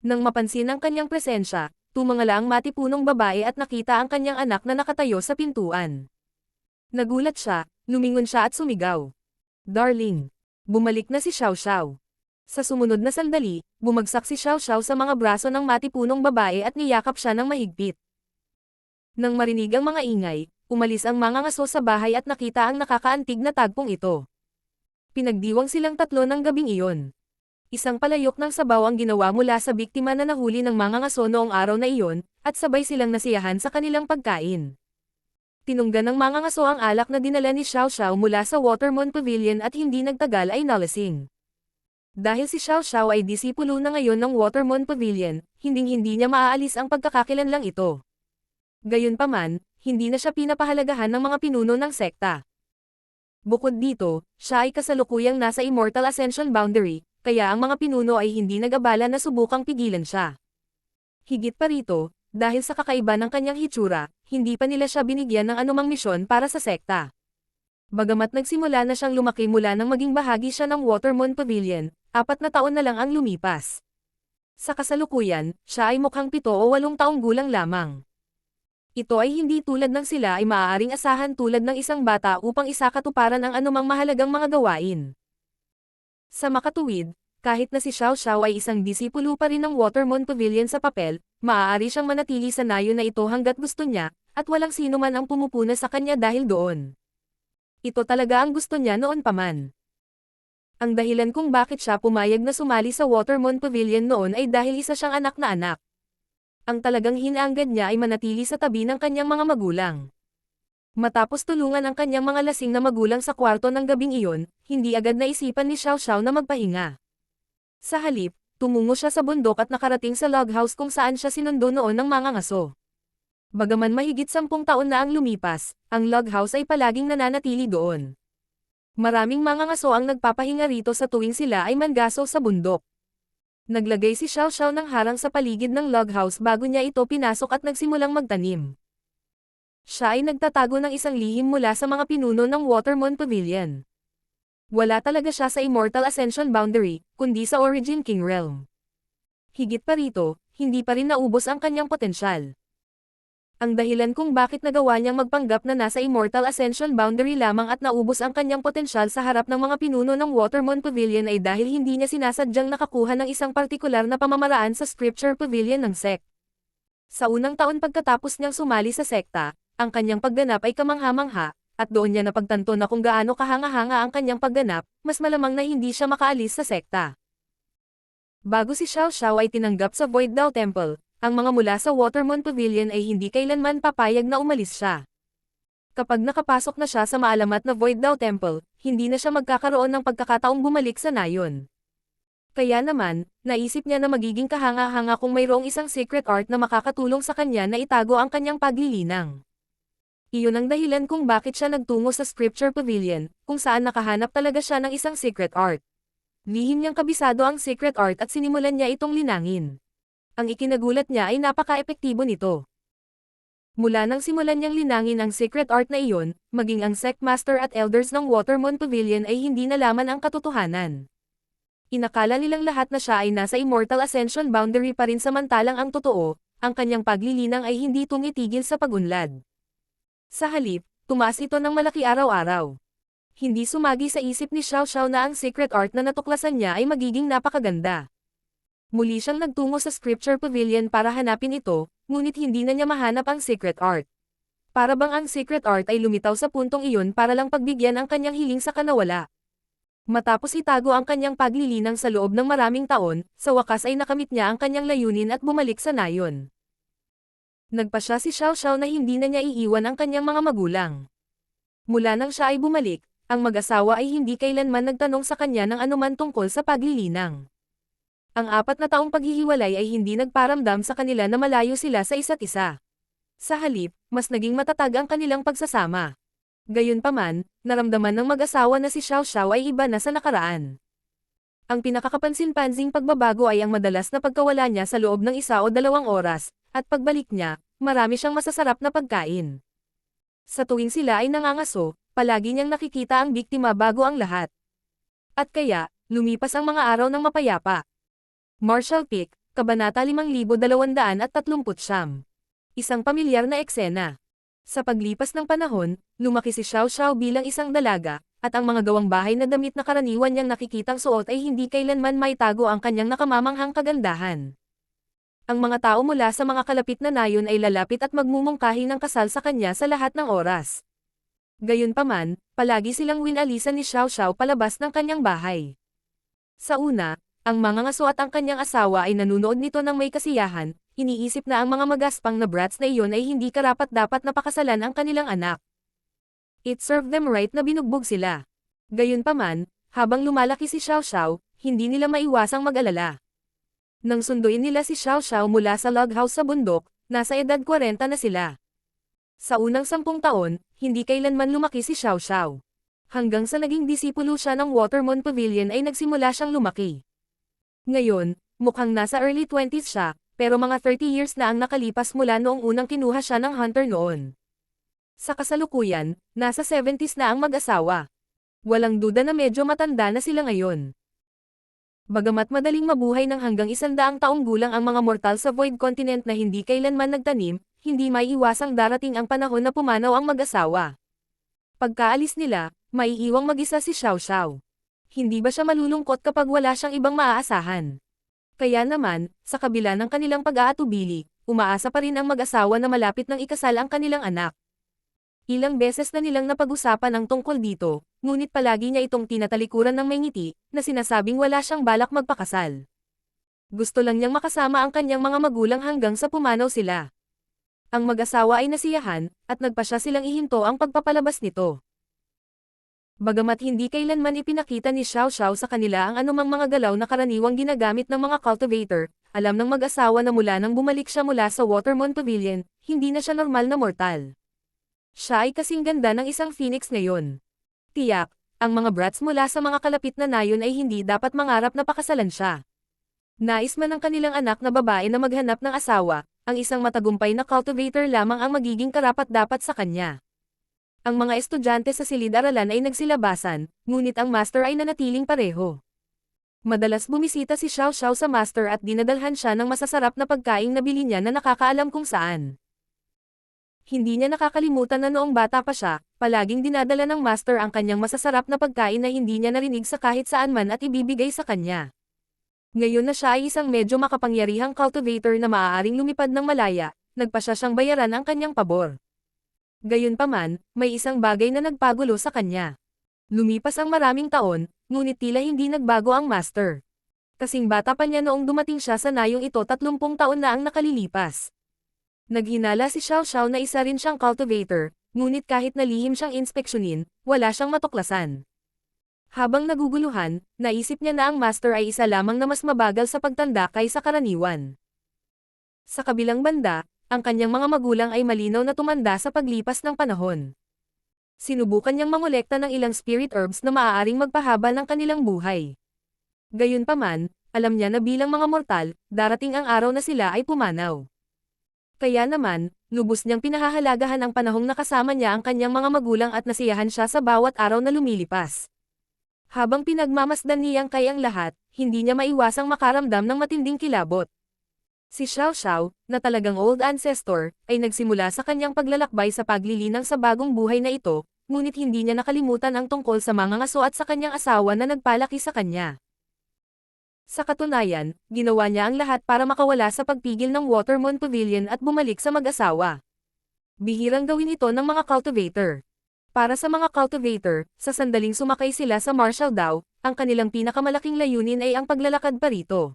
Nang mapansin ang kanyang presensya, tumangala ang matipunong babae at nakita ang kanyang anak na nakatayo sa pintuan. Nagulat siya, lumingon siya at sumigaw. "Darling!" Bumalik na si Xiao Xiao. Sa sumunod na sandali, bumagsak si Xiao Xiao sa mga braso ng matipunong babae at niyakap siya ng mahigpit. Nang marinig ang mga ingay, umalis ang mga ngaso sa bahay at nakita ang nakakaantig na tagpong ito. Pinagdiwang silang tatlo ng gabing iyon. Isang palayok ng sabaw ang ginawa mula sa biktima na nahuli ng mga ngaso noong araw na iyon, at sabay silang nasiyahan sa kanilang pagkain. Tinunggan ng mga ngaso ang alak na dinala ni Xiao Xiao mula sa Watermoon Pavilion at hindi nagtagal ay nalasing. Dahil si Xiao Xiao ay disipulo na ngayon ng Watermoon Pavilion, hinding-hindi niya maaalis ang pagkakakilanlang ito. Gayunpaman, hindi na siya pinapahalagahan ng mga pinuno ng sekta. Bukod dito, siya ay kasalukuyang nasa Immortal Ascension boundary, kaya ang mga pinuno ay hindi nag-abala na subukang pigilan siya. Higit pa rito, dahil sa kakaiba ng kanyang hitsura, hindi pa nila siya binigyan ng anumang misyon para sa sekta. Bagamat nagsimula na siyang lumaki mula nang maging bahagi siya ng Watermoon Pavilion, 4 na taon na lang ang lumipas. Sa kasalukuyan, siya ay mukhang 7 o 8 taong gulang lamang. Ito ay hindi tulad ng sila ay maaaring asahan tulad ng isang bata upang isakatuparan ang anumang mahalagang mga gawain. Sa makatuwid, kahit na si Xiao Xiao ay isang disipulo pa rin ng Watermoon Pavilion sa papel, maaari siyang manatili sa nayon na ito hanggat gusto niya, at walang sino man ang pumupuna sa kanya dahil doon. Ito talaga ang gusto niya noon pa man. Ang dahilan kung bakit siya pumayag na sumali sa Watermoon Pavilion noon ay dahil isa siyang anak na anak. Ang talagang hinaanggad niya ay manatili sa tabi ng kanyang mga magulang. Matapos tulungan ang kanyang mga lasing na magulang sa kwarto ng gabing iyon, hindi agad naisipan ni Xiao Xiao na magpahinga. Sa halip, tumungo siya sa bundok at nakarating sa log house kung saan siya sinundo noon ng mga ngaso. Bagaman mahigit 10 taon na ang lumipas, ang log house ay palaging nananatili doon. Maraming mga ngaso ang nagpapahinga rito sa tuwing sila ay manggaso sa bundok. Naglagay si Xiao Xiao ng harang sa paligid ng log house bago niya ito pinasok at nagsimulang magtanim. Siya ay nagtatago ng isang lihim mula sa mga pinuno ng Watermoon Pavilion. Wala talaga siya sa Immortal Ascension Boundary, kundi sa Origin King Realm. Higit pa rito, hindi pa rin naubos ang kanyang potensyal. Ang dahilan kung bakit nagawa niyang magpanggap na nasa Immortal Ascension Boundary lamang at naubos ang kanyang potensyal sa harap ng mga pinuno ng Watermoon Pavilion ay dahil hindi niya sinasadyang nakakuha ng isang partikular na pamamaraan sa Scripture Pavilion ng sect. Sa unang taon pagkatapos niyang sumali sa sekta, ang kanyang pagganap ay kamangha-mangha, at doon niya napagtanto na kung gaano kahanga-hanga ang kanyang pagganap, mas malamang na hindi siya makaalis sa sekta. Bago si Xiao Xiao ay tinanggap sa Void Dao Temple, ang mga mula sa Watermoon Pavilion ay hindi kailanman papayag na umalis siya. Kapag nakapasok na siya sa maalamat na Void Dao Temple, hindi na siya magkakaroon ng pagkakataong bumalik sa nayon. Kaya naman, naisip niya na magiging kahanga-hanga kung mayroong isang secret art na makakatulong sa kanya na itago ang kanyang paglilinang. Iyon ang dahilan kung bakit siya nagtungo sa Scripture Pavilion, kung saan nakahanap talaga siya ng isang secret art. Lihim niyang kabisado ang secret art at sinimulan niya itong linangin. Ang ikinagulat niya ay napaka-epektibo nito. Mula nang simulan niyang linangin ang secret art na iyon, maging ang sect master at elders ng Watermoon Pavilion ay hindi nalaman ang katotohanan. Inakala nilang lahat na siya ay nasa Immortal Ascension Boundary pa rin samantalang ang totoo, ang kanyang paglilinang ay hindi tumitigil sa pagunlad. Sa halip, tumaas ito ng malaki araw-araw. Hindi sumagi sa isip ni Xiao Xiao na ang secret art na natuklasan niya ay magiging napakaganda. Muli siyang nagtungo sa Scripture Pavilion para hanapin ito, ngunit hindi na niya mahanap ang secret art. Para bang ang secret art ay lumitaw sa puntong iyon para lang pagbigyan ang kanyang hiling sa kanawala. Matapos itago ang kanyang paglilinang sa loob ng maraming taon, sa wakas ay nakamit niya ang kanyang layunin at bumalik sa nayon. Nagpasya si Xiao Xiao na hindi na niya iiwan ang kanyang mga magulang. Mula nang siya ay bumalik, ang mag-asawa ay hindi kailanman nagtanong sa kanya ng anuman tungkol sa paglilinang. Ang 4 na taong paghihiwalay ay hindi nagparamdam sa kanila na malayo sila sa isa't isa. Sa halip, mas naging matatag ang kanilang pagsasama. Gayunpaman, naramdaman ng mag-asawa na si Xiao Xiao ay iba na sa nakaraan. Ang pinakakapansin-pansing pagbabago ay ang madalas na pagkawala niya sa loob ng 1 o 2 oras, at pagbalik niya, marami siyang masasarap na pagkain. Sa tuwing sila ay nangangaso, palagi niyang nakikita ang biktima bago ang lahat. At kaya, lumipas ang mga araw ng mapayapa. Marshall Peak, Kabanata 5239. Isang pamilyar na eksena. Sa paglipas ng panahon, lumaki si Xiao Xiao bilang isang dalaga, at ang mga gawang bahay na damit na karaniwan niyang nakikitang suot ay hindi kailanman maitago ang kanyang nakamamanghang kagandahan. Ang mga tao mula sa mga kalapit na nayon ay lalapit at magmumungkahi ng kasal sa kanya sa lahat ng oras. Gayunpaman, palagi silang winalisan ni Xiao Xiao palabas ng kanyang bahay. Sa una, ang mga ngaso at ang kanyang asawa ay nanunood nito ng may kasiyahan, iniisip na ang mga magaspang na brats na iyon ay hindi karapat-dapat na pakasalan ang kanilang anak. It served them right na binugbog sila. Gayunpaman, habang lumalaki si Xiao Xiao, hindi nila maiwasang mag-alala. Nang sunduin nila si Xiao Xiao mula sa log house sa bundok, nasa edad 40 na sila. Sa unang 10 taon, hindi kailanman lumaki si Xiao Xiao. Hanggang sa naging disipulo siya ng Watermoon Pavilion ay nagsimula siyang lumaki. Ngayon, mukhang nasa early 20s siya, pero mga 30 years na ang nakalipas mula noong unang kinuha siya ng hunter noon. Sa kasalukuyan, nasa 70s na ang mag-asawa. Walang duda na medyo matanda na sila ngayon. Bagamat madaling mabuhay ng hanggang 100 taong gulang ang mga mortal sa Void Continent na hindi kailanman nagtanim, hindi maiiwasang darating ang panahon na pumanaw ang mag-asawa. Pagkaalis nila, maiiwang mag-isa si Xiao Xiao. Hindi ba siya malulungkot kapag wala siyang ibang maaasahan? Kaya naman, sa kabila ng kanilang pag-aatubili, umaasa pa rin ang mag-asawa na malapit ng ikasal ang kanilang anak. Ilang beses na nilang napag-usapan ang tungkol dito, ngunit palagi niya itong tinatalikuran ng may ngiti, na sinasabing wala siyang balak magpakasal. Gusto lang niyang makasama ang kanyang mga magulang hanggang sa pumanaw sila. Ang mag-asawa ay nasiyahan, at nagpasya silang ihinto ang pagpapalabas nito. Bagamat hindi kailanman ipinakita ni Xiao Xiao sa kanila ang anumang mga galaw na karaniwang ginagamit ng mga cultivator, alam ng mag-asawa na mula nang bumalik siya mula sa Watermoon Pavilion, hindi na siya normal na mortal. Siya ay kasing ganda ng isang phoenix ngayon. Tiyak, ang mga brats mula sa mga kalapit na nayon ay hindi dapat mangarap na pakasalan siya. Nais man ng kanilang anak na babae na maghanap ng asawa, ang isang matagumpay na cultivator lamang ang magiging karapat-dapat sa kanya. Ang mga estudyante sa silid-aralan ay nagsilabasan, ngunit ang master ay nanatiling pareho. Madalas bumisita si Xiao Xiao sa master at dinadalhan siya ng masasarap na pagkaing nabili niya na nakakaalam kung saan. Hindi niya nakakalimutan na noong bata pa siya, palaging dinadala ng master ang kanyang masasarap na pagkain na hindi niya narinig sa kahit saan man at ibibigay sa kanya. Ngayon na siya ay isang medyo makapangyarihang cultivator na maaaring lumipad ng malaya, nagpasya siyang bayaran ang kanyang pabor. Gayunpaman, may isang bagay na nagpagulo sa kanya. Lumipas ang maraming taon, ngunit tila hindi nagbago ang master. Kasing bata pa niya noong dumating siya sa nayong ito 30 taon na ang nakalilipas. Naghinala si Xiao Xiao na isa rin siyang cultivator, ngunit kahit nalihim siyang inspeksyonin, wala siyang matuklasan. Habang naguguluhan, naisip niya na ang master ay isa lamang na mas mabagal sa pagtanda kaysa karaniwan. Sa kabilang banda, ang kanyang mga magulang ay malinaw na tumanda sa paglipas ng panahon. Sinubukan niyang mangolekta ng ilang spirit herbs na maaaring magpahaba ng kanilang buhay. Gayunpaman, alam niya na bilang mga mortal, darating ang araw na sila ay pumanaw. Kaya naman, lubos niyang pinahahalagahan ang panahong nakasama niya ang kanyang mga magulang at nasiyahan siya sa bawat araw na lumilipas. Habang pinagmamasdan niyang kay ang lahat, hindi niya maiwasang makaramdam ng matinding kilabot. Si Xiao Xiao, na talagang old ancestor, ay nagsimula sa kanyang paglalakbay sa paglilinang sa bagong buhay na ito, ngunit hindi niya nakalimutan ang tungkol sa mga ngaso at sa kanyang asawa na nagpalaki sa kanya. Sa katunayan, ginawa niya ang lahat para makawala sa pagpigil ng Watermoon Pavilion at bumalik sa mag-asawa. Bihirang gawin ito ng mga cultivator. Para sa mga cultivator, sa sandaling sumakay sila sa Marshall Dao, ang kanilang pinakamalaking layunin ay ang paglalakad parito.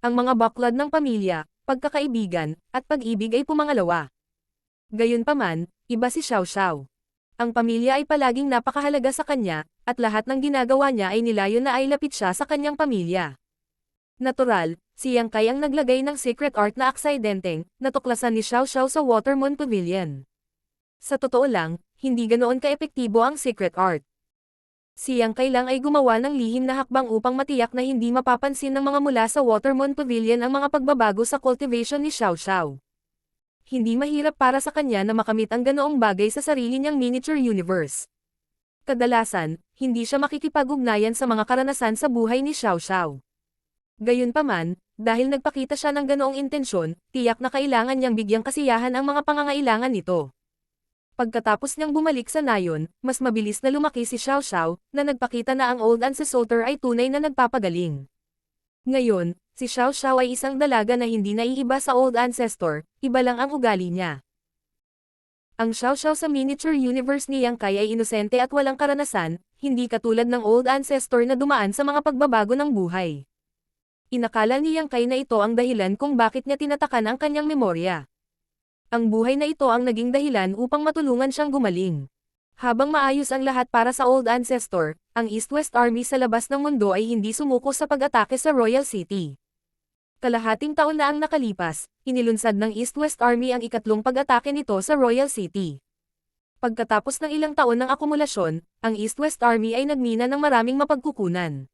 Ang mga baklad ng pamilya, pagkakaibigan, at pag-ibig ay pumangalawa. Gayunpaman, iba si Xiao Xiao. Ang pamilya ay palaging napakahalaga sa kanya, at lahat ng ginagawa niya ay nilayon na ay lapit siya sa kanyang pamilya. Natural, si Yang Kai ang naglagay ng secret art na aksidenteng, natuklasan ni Xiao Xiao sa Watermoon Pavilion. Sa totoo lang, hindi ganoon kaepektibo ang secret art. Si Yang Kai lang ay gumawa ng lihim na hakbang upang matiyak na hindi mapapansin ng mga mula sa Watermoon Pavilion ang mga pagbabago sa cultivation ni Xiao Xiao. Hindi mahirap para sa kanya na makamit ang ganoong bagay sa sarili niyang miniature universe. Kadalasan, hindi siya makikipag-ugnayan sa mga karanasan sa buhay ni Xiao Xiao. Gayunpaman, dahil nagpakita siya ng ganoong intensyon, tiyak na kailangan niyang bigyang kasiyahan ang mga pangangailangan nito. Pagkatapos niyang bumalik sa nayon, mas mabilis na lumaki si Xiao Xiao, na nagpakita na ang old ancestor ay tunay na nagpapagaling. Ngayon, si Xiao Xiao ay isang dalaga na hindi naiiba sa old ancestor, iba lang ang ugali niya. Ang Xiao Xiao sa miniature universe ni Yang Kai ay inosente at walang karanasan, hindi katulad ng old ancestor na dumaan sa mga pagbabago ng buhay. Inakala ni Yang Kai na ito ang dahilan kung bakit niya tinatakan ang kanyang memorya. Ang buhay na ito ang naging dahilan upang matulungan siyang gumaling. Habang maayos ang lahat para sa old ancestor, ang East-West Army sa labas ng mundo ay hindi sumuko sa pag-atake sa Royal City. Kalahating taon na ang nakalipas, inilunsad ng East-West Army ang ikatlong pag-atake nito sa Royal City. Pagkatapos ng ilang taon ng akumulasyon, ang East-West Army ay nagmina ng maraming mapagkukunan.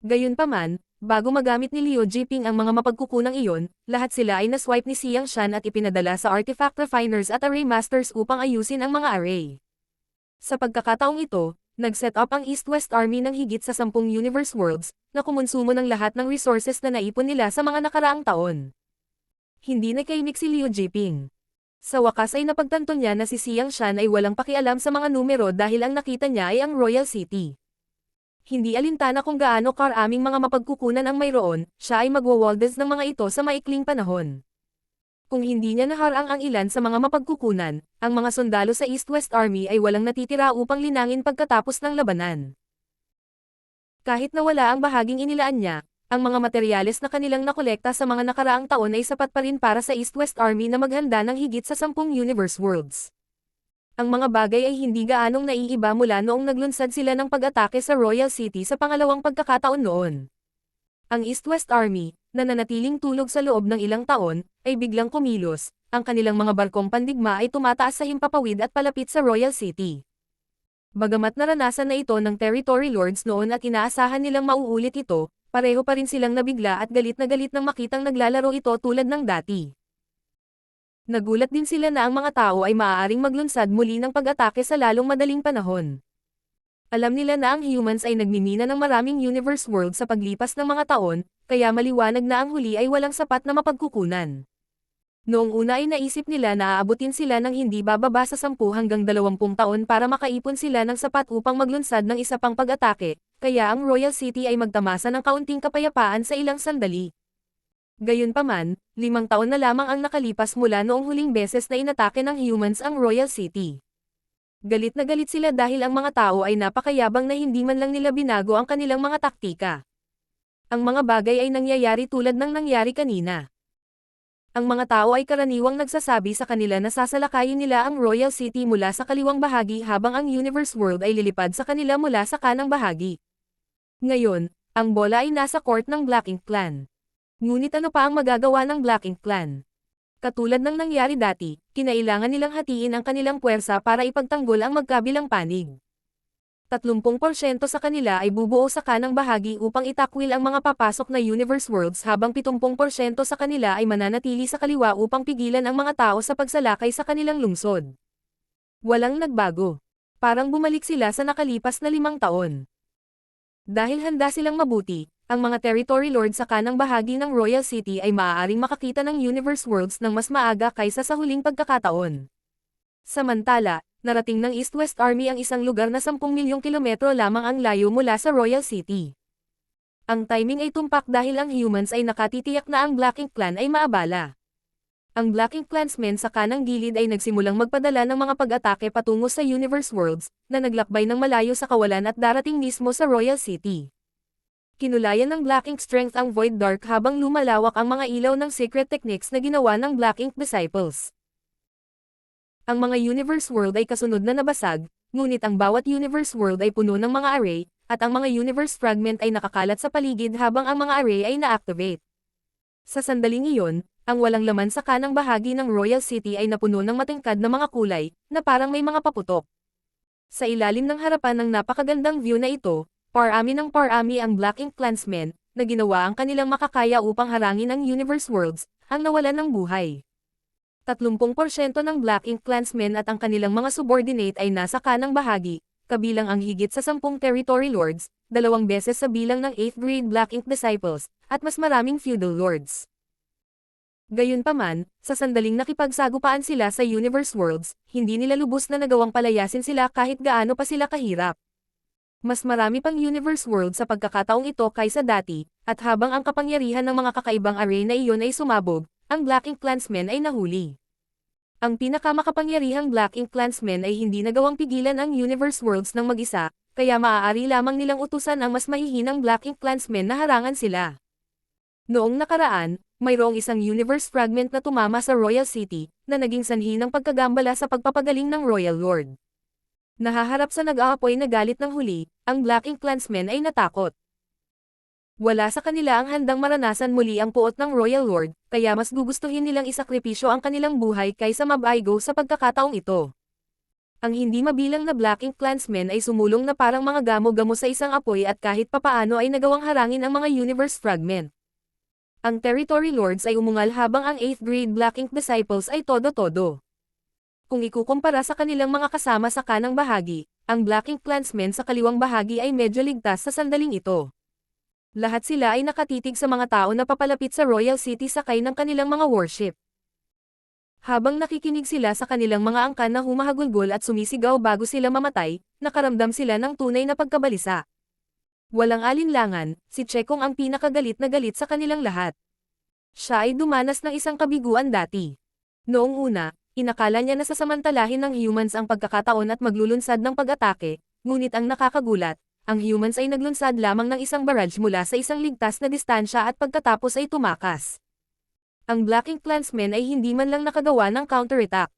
Gayunpaman, bago magamit ni Liu Jiping ang mga mapagkukunang iyon, lahat sila ay naswipe ni Xiang Shan at ipinadala sa artifact refiners at array masters upang ayusin ang mga array. Sa pagkakataong ito, nag-set up ang East-West Army ng higit sa 10 universe worlds, na kumonsumo ng lahat ng resources na naipon nila sa mga nakaraang taon. Hindi nakaimik si Liu Jiping. Sa wakas ay napagtanto niya na si Xiang Shan ay walang pakialam sa mga numero dahil ang nakita niya ay ang Royal City. Hindi alintana kung gaano karaming mga mapagkukunan ang mayroon, siya ay magwawaldes ng mga ito sa maikling panahon. Kung hindi niya naharang ang ilan sa mga mapagkukunan, ang mga sundalo sa East-West Army ay walang natitira upang linangin pagkatapos ng labanan. Kahit nawala ang bahaging inilaan niya, ang mga materyales na kanilang nakolekta sa mga nakaraang taon ay sapat pa rin para sa East-West Army na maghanda ng higit sa 10 universe worlds. Ang mga bagay ay hindi gaanong naiiba mula noong naglunsad sila ng pag-atake sa Royal City sa pangalawang pagkakataon noon. Ang East-West Army, na nanatiling tulog sa loob ng ilang taon, ay biglang kumilos, ang kanilang mga barkong pandigma ay tumataas sa himpapawid at palapit sa Royal City. Bagamat naranasan na ito ng territory lords noon at inaasahan nilang mauulit ito, pareho pa rin silang nabigla at galit na galit nang makitang naglalaro ito tulad ng dati. Nagulat din sila na ang mga tao ay maaaring maglunsad muli ng pag-atake sa lalong madaling panahon. Alam nila na ang humans ay nagmimina ng maraming universe world sa paglipas ng mga taon, kaya maliwanag na ang huli ay walang sapat na mapagkukunan. Noong una ay naisip nila na aabutin sila ng hindi bababa sa 10 hanggang 20 taon para makaipon sila ng sapat upang maglunsad ng isa pang pag-atake, kaya ang Royal City ay magtamasa ng kaunting kapayapaan sa ilang sandali. Gayunpaman, 5 taon na lamang ang nakalipas mula noong huling beses na inatake ng humans ang Royal City. Galit na galit sila dahil ang mga tao ay napakayabang na hindi man lang nila binago ang kanilang mga taktika. Ang mga bagay ay nangyayari tulad ng nangyari kanina. Ang mga tao ay karaniwang nagsasabi sa kanila na sasalakayin nila ang Royal City mula sa kaliwang bahagi habang ang Universe World ay lilipad sa kanila mula sa kanang bahagi. Ngayon, ang bola ay nasa court ng Black Ink Clan. Ngunit ano pa ang magagawa ng Black Ink Clan? Katulad ng nangyari dati, kinailangan nilang hatiin ang kanilang puwersa para ipagtanggol ang magkabilang panig. 30% sa kanila ay bubuo sa kanang bahagi upang itakwil ang mga papasok na universe worlds habang 70% sa kanila ay mananatili sa kaliwa upang pigilan ang mga tao sa pagsalakay sa kanilang lungsod. Walang nagbago. Parang bumalik sila sa nakalipas na 5 taon. Dahil handa silang mabuti, ang mga territory lord sa kanang bahagi ng Royal City ay maaaring makakita ng universe worlds ng mas maaga kaysa sa huling pagkakataon. Samantala, narating ng East-West Army ang isang lugar na 10 milyong kilometro lamang ang layo mula sa Royal City. Ang timing ay tumpak dahil ang humans ay nakatitiyak na ang Black Ink Clan ay maabala. Ang Black Ink Clansmen sa kanang gilid ay nagsimulang magpadala ng mga pag-atake patungo sa universe worlds, na naglakbay ng malayo sa kawalan at darating mismo sa Royal City. Kinulayan ng Black Ink Strength ang Void Dark habang lumalawak ang mga ilaw ng secret techniques na ginawa ng Black Ink Disciples. Ang mga universe world ay kasunod na nabasag, ngunit ang bawat universe world ay puno ng mga array, at ang mga universe fragment ay nakakalat sa paligid habang ang mga array ay na-activate. Sa sandaling iyon, ang walang laman sa kanang bahagi ng Royal City ay napuno ng matingkad na mga kulay, na parang may mga paputok. Sa ilalim ng harapan ng napakagandang view na ito, parami ng parami ang Black Ink Clansmen, na ginawa ang kanilang makakaya upang harangin ang universe worlds, ang nawalan ng buhay. 30% ng Black Ink Clansmen at ang kanilang mga subordinate ay nasa kanang bahagi, kabilang ang higit sa 10 territory lords, 2 beses sa bilang ng 8th grade Black Ink Disciples, at mas maraming feudal lords. Gayunpaman, sa sandaling nakipagsagupaan sila sa universe worlds, hindi nila lubos na nagawang palayasin sila kahit gaano pa sila kahirap. Mas marami pang universe world sa pagkakataong ito kaysa dati, at habang ang kapangyarihan ng mga kakaibang array na iyon ay sumabog, ang Black Ink Clansmen ay nahuli. Ang pinakamakapangyarihang Black Ink Clansmen ay hindi nagawang pigilan ang universe worlds ng mag-isa, kaya maaari lamang nilang utusan ang mas mahihinang Black Ink Clansmen na harangan sila. Noong nakaraan, mayroong isang universe fragment na tumama sa Royal City, na naging sanhi ng pagkagambala sa pagpapagaling ng Royal Lord. Nahaharap sa nag-aapoy na galit ng huli, ang Black Ink Clansmen ay natakot. Wala sa kanila ang handang maranasan muli ang puot ng Royal Lord, kaya mas gugustuhin nilang isakripisyo ang kanilang buhay kaysa mabaigo sa pagkakataong ito. Ang hindi mabilang na Black Ink Clansmen ay sumulong na parang mga gamo-gamo sa isang apoy at kahit papaano ay nagawang harangin ang mga universe fragment. Ang Territory Lords ay umungal habang ang 8th grade Black Ink Disciples ay todo-todo. Kung ikukumpara sa kanilang mga kasama sa kanang bahagi, ang Black Ink Clansmen sa kaliwang bahagi ay medyo ligtas sa sandaling ito. Lahat sila ay nakatitig sa mga tao na papalapit sa Royal City sakay ng kanilang mga warship. Habang nakikinig sila sa kanilang mga angkan na humahagulgol at sumisigaw bago sila mamatay, nakaramdam sila ng tunay na pagkabalisa. Walang alinlangan, si Chekong ang pinakagalit na galit sa kanilang lahat. Siya ay dumanas ng isang kabiguan dati. Noong una, inakala niya na sasamantalahin ng humans ang pagkakataon at maglulunsad ng pag-atake, ngunit ang nakakagulat, ang humans ay naglunsad lamang ng isang barrage mula sa isang ligtas na distansya at pagkatapos ay tumakas. Ang Black Ink Clansmen ay hindi man lang nakagawa ng counterattack.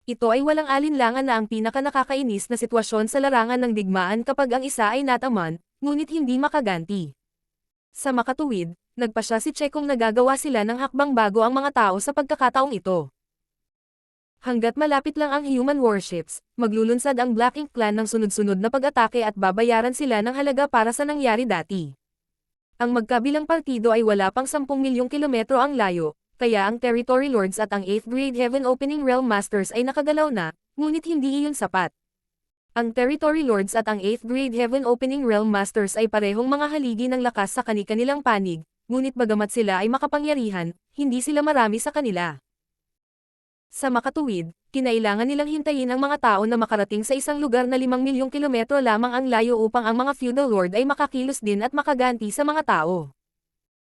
Ito ay walang alinlangan na ang pinaka-nakakainis na sitwasyon sa larangan ng digmaan kapag ang isa ay nataman, ngunit hindi makaganti. Sa makatuwid, nagpasya si Chekong nagagawa sila ng hakbang bago ang mga tao sa pagkakataong ito. Hanggat malapit lang ang human warships, maglulunsad ang Black Ink Clan ng sunod-sunod na pag-atake at babayaran sila ng halaga para sa nangyari dati. Ang magkabilang partido ay wala pang 10 milyong kilometro ang layo, kaya ang Territory Lords at ang 8th Grade Heaven Opening Realm Masters ay nakagalaw na, ngunit hindi iyon sapat. Ang Territory Lords at ang 8th Grade Heaven Opening Realm Masters ay parehong mga haligi ng lakas sa kani-kanilang panig, ngunit bagamat sila ay makapangyarihan, hindi sila marami sa kanila. Sa makatuwid, kinailangan nilang hintayin ang mga tao na makarating sa isang lugar na 5 milyong kilometro lamang ang layo upang ang mga feudal lord ay makakilos din at makaganti sa mga tao.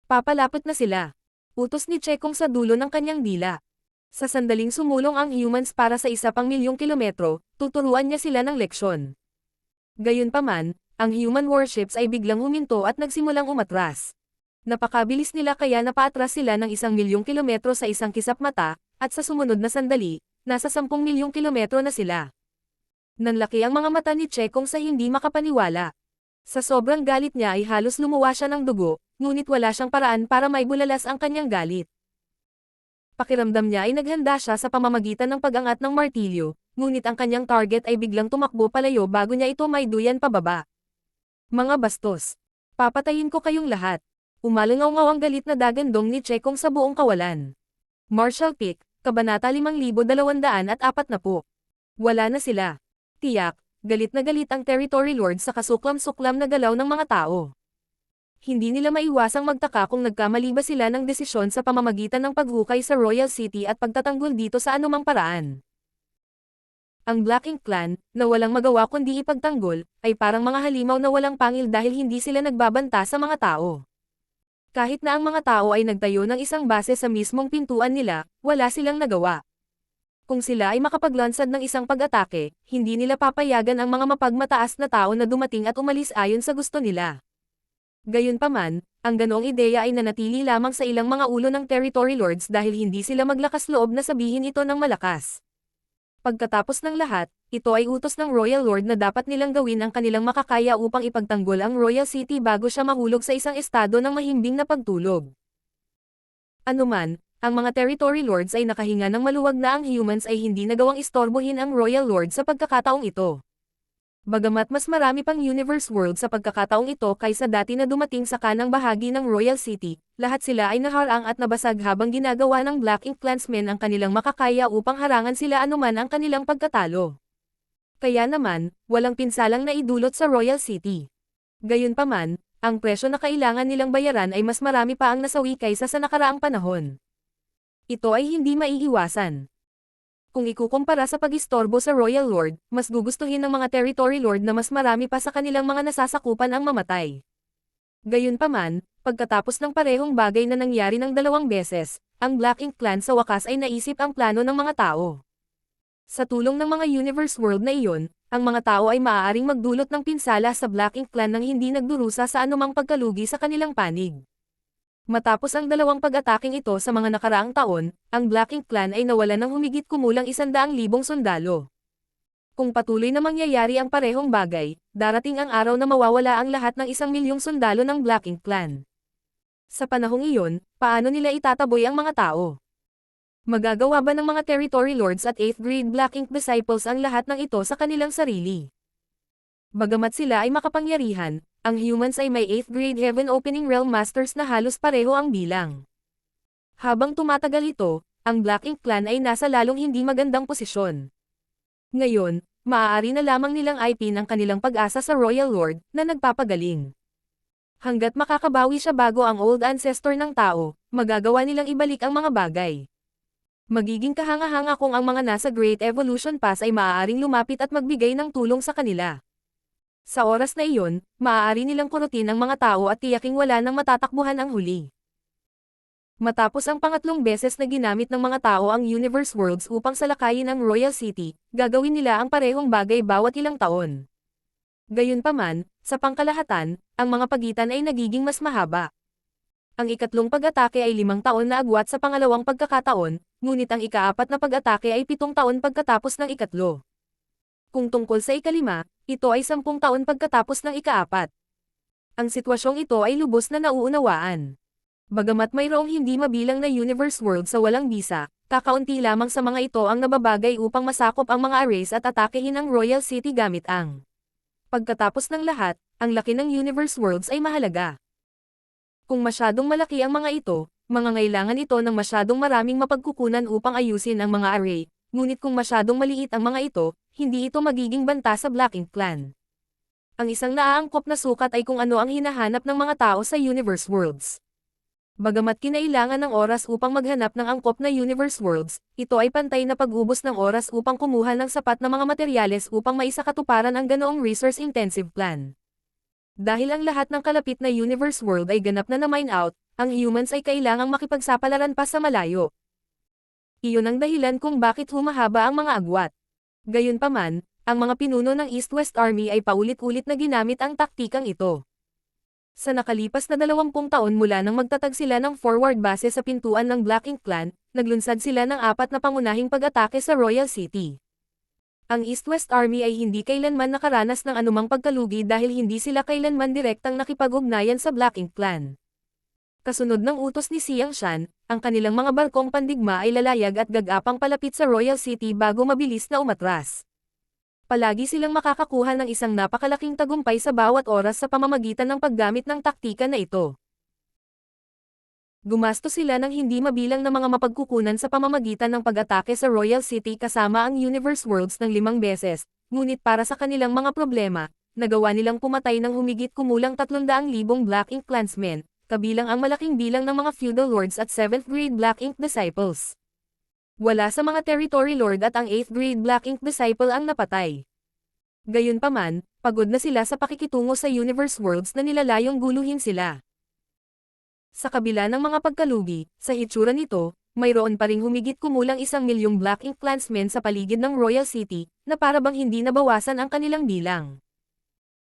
Papalapit na sila. Utos ni Chekong sa dulo ng kanyang dila. Sa sandaling sumulong ang humans para sa 1 pang milyong kilometro, tuturuan niya sila ng leksyon. Gayunpaman, ang human warships ay biglang huminto at nagsimulang umatras. Napakabilis nila kaya napaatras sila ng 1 milyong kilometro sa isang kisap mata, at sa sumunod na sandali, nasa 10 milyong kilometro na sila. Nanlaki ang mga mata ni Chekong sa hindi makapaniwala. Sa sobrang galit niya ay halos lumuwa siya ng dugo, ngunit wala siyang paraan para maibulalas ang kanyang galit. Pakiramdam niya ay naghanda siya sa pamamagitan ng pag-angat ng martilyo, ngunit ang kanyang target ay biglang tumakbo palayo bago niya ito maiduyan pababa. Mga bastos! Papatayin ko kayong lahat! Umalangaw-ngaw ang galit na dagandong ni Chekong sa buong kawalan. Martial Peak, Kabanata 5240. Wala na sila. Tiyak, galit na galit ang Territory Lord sa kasuklam-suklam na galaw ng mga tao. Hindi nila maiwasang magtaka kung nagkamali ba sila ng desisyon sa pamamagitan ng paghukay sa Royal City at pagtatanggol dito sa anumang paraan. Ang Black Ink Clan, na walang magawa kundi ipagtanggol, ay parang mga halimaw na walang pangil dahil hindi sila nagbabanta sa mga tao. Kahit na ang mga tao ay nagtayo ng isang base sa mismong pintuan nila, wala silang nagawa. Kung sila ay makapaglansad ng isang pag-atake, hindi nila papayagan ang mga mapagmataas na tao na dumating at umalis ayon sa gusto nila. Gayunpaman, ang ganoong ideya ay nanatili lamang sa ilang mga ulo ng Territory Lords dahil hindi sila maglakas loob na sabihin ito ng malakas. Pagkatapos ng lahat, ito ay utos ng Royal Lord na dapat nilang gawin ang kanilang makakaya upang ipagtanggol ang Royal City bago siya mahulog sa isang estado ng mahimbing na pagtulog. Anuman, ang mga Territory Lords ay nakahinga ng maluwag na ang humans ay hindi nagawang istorbohin ang Royal Lord sa pagkakataong ito. Bagamat mas marami pang Universe World sa pagkakataong ito kaysa dati na dumating sa kanang bahagi ng Royal City, lahat sila ay naharang at nabasag habang ginagawa ng Black Ink Clansmen ang kanilang makakaya upang harangan sila anuman ang kanilang pagkatalo. Kaya naman, walang pinsalang na idulot sa Royal City. Gayunpaman, ang presyo na kailangan nilang bayaran ay mas marami pa ang nasawi kaysa sa nakaraang panahon. Ito ay hindi maiiwasan. Kung ikukumpara sa pag-istorbo sa Royal Lord, mas gugustuhin ng mga Territory Lord na mas marami pa sa kanilang mga nasasakupan ang mamatay. Gayunpaman, pagkatapos ng parehong bagay na nangyari ng 2 beses, ang Black Ink Clan sa wakas ay naisip ang plano ng mga tao. Sa tulong ng mga Universe World na iyon, ang mga tao ay maaaring magdulot ng pinsala sa Black Ink Clan nang hindi nagdurusa sa anumang pagkalugi sa kanilang panig. Matapos ang 2 pag-ataking ito sa mga nakaraang taon, ang Black Ink Clan ay nawalan ng humigit kumulang 100,000 sundalo. Kung patuloy na mangyayari ang parehong bagay, darating ang araw na mawawala ang lahat ng 1 milyong sundalo ng Black Ink Clan. Sa panahong iyon, paano nila itataboy ang mga tao? Magagawa ba ng mga Territory Lords at 8th Grade Black Ink Disciples ang lahat ng ito sa kanilang sarili? Bagamat sila ay makapangyarihan, ang humans ay may 8th Grade Heaven Opening Realm Masters na halos pareho ang bilang. Habang tumatagal ito, ang Black Ink Clan ay nasa lalong hindi magandang posisyon. Ngayon, maaari na lamang nilang ipin ang kanilang pag-asa sa Royal Lord, na nagpapagaling. Hanggat makakabawi siya bago ang old ancestor ng tao, magagawa nilang ibalik ang mga bagay. Magiging kahanga-hanga kung ang mga nasa Great Evolution Pass ay maaaring lumapit at magbigay ng tulong sa kanila. Sa oras na iyon, maaari nilang kurutin ang mga tao at tiyaking wala nang matatakbuhan ang huli. Matapos ang pangatlong beses na ginamit ng mga tao ang Universe Worlds upang salakayin ang Royal City, gagawin nila ang parehong bagay bawat ilang taon. Gayunpaman, sa pangkalahatan, ang mga pagitan ay nagiging mas mahaba. Ang ikatlong pag-atake ay 5 taon na agwat sa pangalawang pagkakataon, ngunit ang ika-4 na pag-atake ay 7 taon pagkatapos ng ikatlo. Kung tungkol sa ika-5, ito ay 10 taon pagkatapos ng ika-4. Ang sitwasyong ito ay lubos na nauunawaan. Bagamat mayroong hindi mabilang na Universe World sa walang bisa, kakaunti lamang sa mga ito ang nababagay upang masakop ang mga arrays at atakehin ang Royal City gamit ang. Pagkatapos ng lahat, ang laki ng Universe Worlds ay mahalaga. Kung masyadong malaki ang mga ito, mangangailangan ito ng masyadong maraming mapagkukunan upang ayusin ang mga array, ngunit kung masyadong maliit ang mga ito, hindi ito magiging banta sa Black Ink Clan. Ang isang naaangkop na sukat ay kung ano ang hinahanap ng mga tao sa Universe Worlds. Bagamat kinailangan ng oras upang maghanap ng angkop na Universe Worlds, ito ay pantay na pag-ubos ng oras upang kumuha ng sapat na mga materyales upang maisakatuparan ang ganoong resource-intensive plan. Dahil ang lahat ng kalapit na Universe World ay ganap na na-mine out, ang humans ay kailangang makipagsapalaran pa sa malayo. Iyon ang dahilan kung bakit humahaba ang mga agwat. Gayunpaman, ang mga pinuno ng East-West Army ay paulit-ulit na ginamit ang taktikang ito. Sa nakalipas na 20 taon mula nang magtatag sila ng forward base sa pintuan ng Black Ink Clan, naglunsad sila ng 4 na pangunahing pag-atake sa Royal City. Ang East-West Army ay hindi kailanman nakaranas ng anumang pagkalugi dahil hindi sila kailanman direktang nakipag-ugnayan sa Black Ink Clan. Kasunod ng utos ni Xiang Shan, ang kanilang mga barkong pandigma ay lalayag at gagapang palapit sa Royal City bago mabilis na umatras. Palagi silang makakakuha ng isang napakalaking tagumpay sa bawat oras sa pamamagitan ng paggamit ng taktika na ito. Gumastos sila ng hindi mabilang na mga mapagkukunan sa pamamagitan ng pag-atake sa Royal City kasama ang Universe Worlds ng 5 beses, ngunit para sa kanilang mga problema, nagawa nilang pumatay ng humigit kumulang 300,000 Black Ink Clansmen, kabilang ang malaking bilang ng mga feudal lords at 7th grade Black Ink disciples. Wala sa mga territory lord at ang 8th grade Black Ink disciple ang napatay. Gayunpaman, pagod na sila sa pakikitungo sa Universe Worlds na nilalayong guluhin sila. Sa kabila ng mga pagkalugi, sa hitsura nito, mayroon pa ring humigit kumulang 1,000,000 Black Ink Clansmen sa paligid ng Royal City, na parabang hindi nabawasan ang kanilang bilang.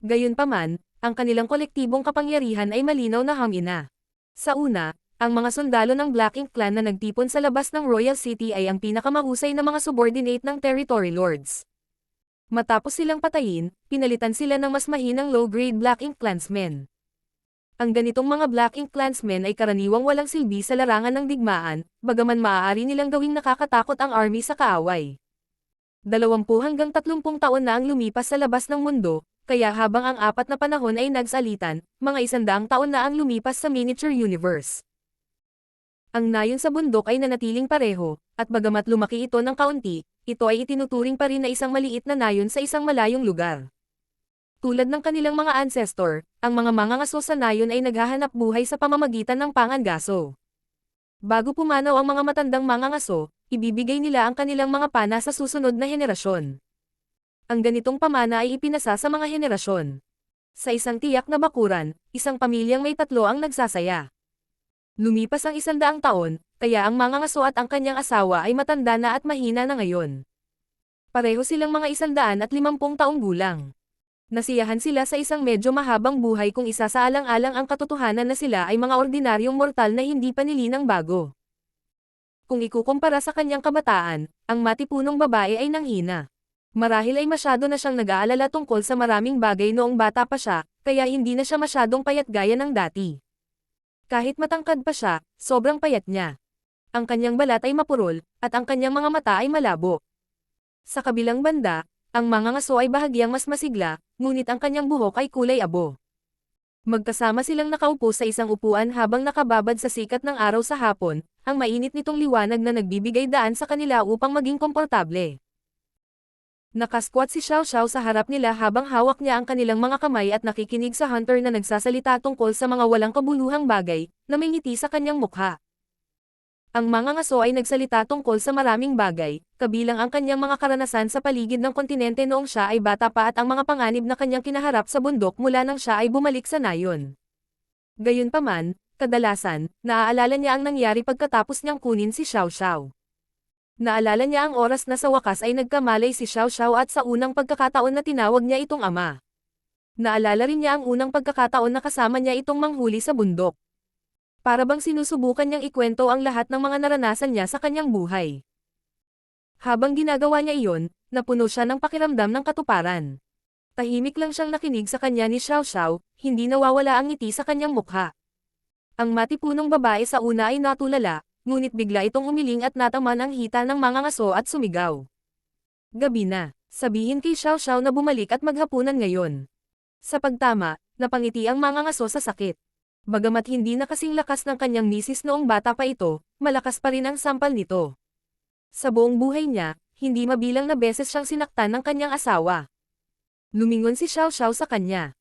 Gayunpaman, ang kanilang kolektibong kapangyarihan ay malinaw na hamina. Sa una, ang mga sundalo ng Black Ink Clan na nagtipon sa labas ng Royal City ay ang pinakamahusay na mga subordinate ng territory lords. Matapos silang patayin, pinalitan sila ng mas mahinang low-grade Black Ink Clansmen. Ang ganitong mga Black Ink Clansmen ay karaniwang walang silbi sa larangan ng digmaan, bagaman maaari nilang gawing nakakatakot ang army sa kaaway. 20 hanggang 30 taon na ang lumipas sa labas ng mundo, kaya habang ang 4 na panahon ay nagsalitan, mga 100 taon na ang lumipas sa miniature universe. Ang nayon sa bundok ay nanatiling pareho, at bagamat lumaki ito ng kaunti, ito ay itinuturing pa rin na isang maliit na nayon sa isang malayong lugar. Tulad ng kanilang mga ancestor, ang mga mangangaso sa nayon ay naghahanap buhay sa pamamagitan ng pangangaso. Bago pumanaw ang mga matandang mangangaso, ibibigay nila ang kanilang mga pana sa susunod na henerasyon. Ang ganitong pamana ay ipinasa sa mga henerasyon. Sa isang tiyak na bakuran, isang pamilyang may 3 ang nagsasaya. Lumipas ang 100 taon, kaya ang mangangaso at ang kanyang asawa ay matanda na at mahina na ngayon. Pareho silang mga 150 taong gulang. Nasiyahan sila sa isang medyo mahabang buhay kung isasaalang-alang ang katotohanan na sila ay mga ordinaryong mortal na hindi panili ng bago. Kung ikukumpara sa kanyang kabataan, ang matipunong babae ay nanghina. Marahil ay masyado na siyang nag-aalala tungkol sa maraming bagay noong bata pa siya, kaya hindi na siya masyadong payat gaya ng dati. Kahit matangkad pa siya, sobrang payat niya. Ang kanyang balat ay mapurol, at ang kanyang mga mata ay malabo. Sa kabilang banda, ang mangangaso ay bahagyang mas masigla, ngunit ang kanyang buhok ay kulay abo. Magkasama silang nakaupo sa isang upuan habang nakababad sa sikat ng araw sa hapon, ang mainit nitong liwanag na nagbibigay daan sa kanila upang maging komportable. Nakasquat si Xiao Xiao sa harap nila habang hawak niya ang kanilang mga kamay at nakikinig sa hunter na nagsasalita tungkol sa mga walang kabuluhang bagay, na may ngiti sa kanyang mukha. Ang mangangaso ay nagsalita tungkol sa maraming bagay, kabilang ang kanyang mga karanasan sa paligid ng kontinente noong siya ay bata pa at ang mga panganib na kanyang kinaharap sa bundok mula nang siya ay bumalik sa nayon. Gayunpaman, kadalasan, naaalala niya ang nangyari pagkatapos niyang kunin si Xiao Xiao. Naalala niya ang oras na sa wakas ay nagkamalay si Xiao Xiao at sa unang pagkakataon na tinawag niya itong ama. Naalala rin niya ang unang pagkakataon na kasama niya itong manghuli sa bundok. Para bang sinusubukan niyang ikwento ang lahat ng mga naranasan niya sa kanyang buhay. Habang ginagawa niya iyon, napuno siya ng pakiramdam ng katuparan. Tahimik lang siyang nakinig sa kanya ni Xiao Xiao, hindi nawawala ang ngiti sa kanyang mukha. Ang matipunong babae sa una ay natulala, ngunit bigla itong umiling at nataman ang hita ng mangangaso at sumigaw. Gabi na, sabihin kay Xiao Xiao na bumalik at maghapunan ngayon. Sa pagtama, napangiti ang mangangaso sa sakit. Bagamat hindi na kasing lakas ng kanyang misis noong bata pa ito, malakas pa rin ang sampal nito. Sa buong buhay niya, hindi mabilang na beses siyang sinaktan ng kanyang asawa. Lumingon si Xiao Xiao sa kanya.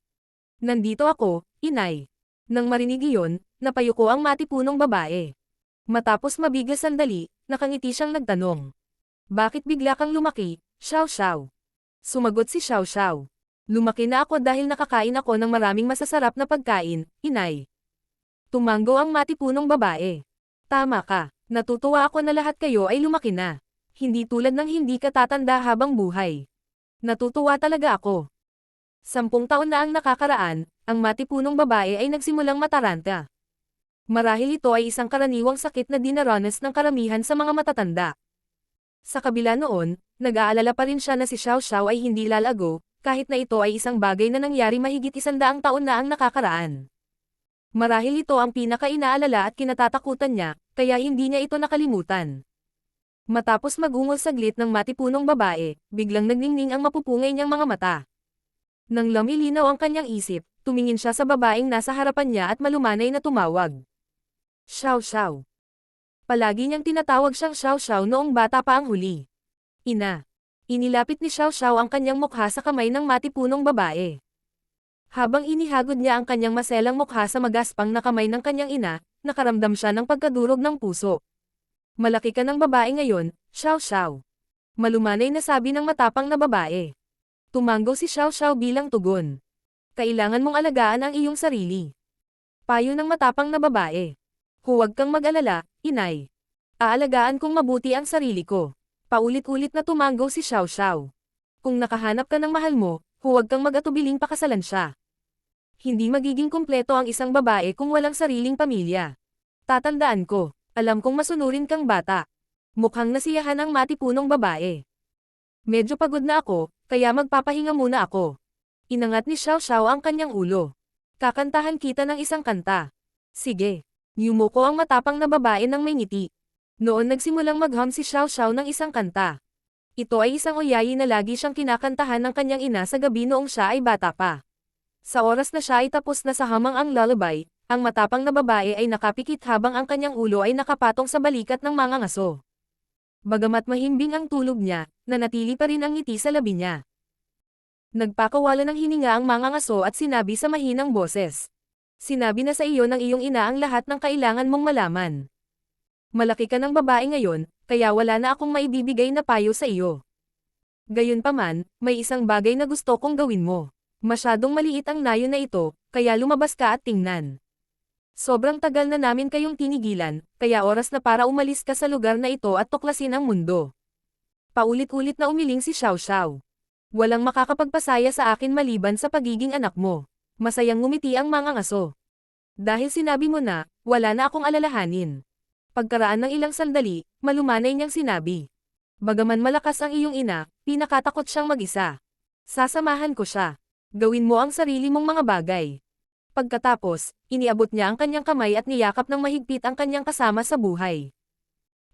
Nandito ako, inay. Nang marinig iyon, napayuko ang matipunong babae. Matapos mabigla sandali, nakangiti siyang nagtanong. Bakit bigla kang lumaki, Xiao Xiao? Sumagot si Xiao Xiao. Lumaki na ako dahil nakakain ako ng maraming masasarap na pagkain, inay. Tumango ang matipunong babae. Tama ka, natutuwa ako na lahat kayo ay lumaki na. Hindi tulad ng hindi ka tatanda habang buhay. Natutuwa talaga ako. 10 taon na ang nakakaraan, ang matipunong babae ay nagsimulang mataranta. Marahil ito ay isang karaniwang sakit na dinaranas ng karamihan sa mga matatanda. Sa kabila noon, nag-aalala pa rin siya na si Xiao Xiao ay hindi lalago, kahit na ito ay isang bagay na nangyari mahigit 100 taon na ang nakakaraan. Marahil ito ang pinaka-inaalala at kinatatakutan niya, kaya hindi niya ito nakalimutan. Matapos magungol saglit ng matipunong babae, biglang nagningning ang mapupungay niyang mga mata. Nang lumilinaw ang kanyang isip, tumingin siya sa babaeng nasa harapan niya at malumanay na tumawag. Xiao Xiao. Palagi niyang tinatawag siyang Xiao Xiao noong bata pa ang huli. Ina. Inilapit ni Xiao Xiao ang kanyang mukha sa kamay ng matipunong babae. Habang inihagod niya ang kanyang maselang mukha sa magaspang na kamay ng kanyang ina, nakaramdam siya ng pagkadurog ng puso. Malaki ka ng babae ngayon, Xiao Xiao. Malumanay na sabi ng matapang na babae. Tumango si Xiao Xiao bilang tugon. Kailangan mong alagaan ang iyong sarili. Payo ng matapang na babae. Huwag kang mag-alala, inay. Aalagaan kong mabuti ang sarili ko. Paulit-ulit na tumango si Xiao Xiao. Kung nakahanap ka ng mahal mo, huwag kang mag-atubiling pakasalan siya. Hindi magiging kumpleto ang isang babae kung walang sariling pamilya. Tatandaan ko, alam kong masunurin kang bata. Mukhang nasiyahan ang matipunong babae. Medyo pagod na ako, kaya magpapahinga muna ako. Inangat ni Xiao Xiao ang kanyang ulo. Kakantahan kita ng isang kanta. Sige. Yumuko ang matapang na babae ng may ngiti. Noon nagsimulang maghum si Xiao Xiao ng isang kanta. Ito ay isang oyayi na lagi siyang kinakantahan ng kanyang ina sa gabi noong siya ay bata pa. Sa oras na siya ay tapos na sa hamang ang lullaby, ang matapang na babae ay nakapikit habang ang kanyang ulo ay nakapatong sa balikat ng mga ngaso. Bagamat mahimbing ang tulog niya, nanatili pa rin ang ngiti sa labi niya. Nagpakawala ng hininga ang mga ngaso at sinabi sa mahinang boses. Sinabi na sa iyo ng iyong ina ang lahat ng kailangan mong malaman. Malaki ka ng babae ngayon, kaya wala na akong maibibigay na payo sa iyo. Gayunpaman, may isang bagay na gusto kong gawin mo. Masyadong maliit ang nayo na ito, kaya lumabas ka at tingnan. Sobrang tagal na namin kayong tinigilan, kaya oras na para umalis ka sa lugar na ito at tuklasin ang mundo. Paulit-ulit na umiling si Xiao Xiao. Walang makakapagpasaya sa akin maliban sa pagiging anak mo. Masayang ngumiti ang mga ngaso. Dahil sinabi mo na, wala na akong alalahanin. Pagkaraan ng ilang sandali, malumanay niyang sinabi. Bagaman malakas ang iyong ina, pinakatakot siyang mag-isa. Sasamahan ko siya. Gawin mo ang sarili mong mga bagay. Pagkatapos, iniabot niya ang kanyang kamay at niyakap ng mahigpit ang kanyang kasama sa buhay.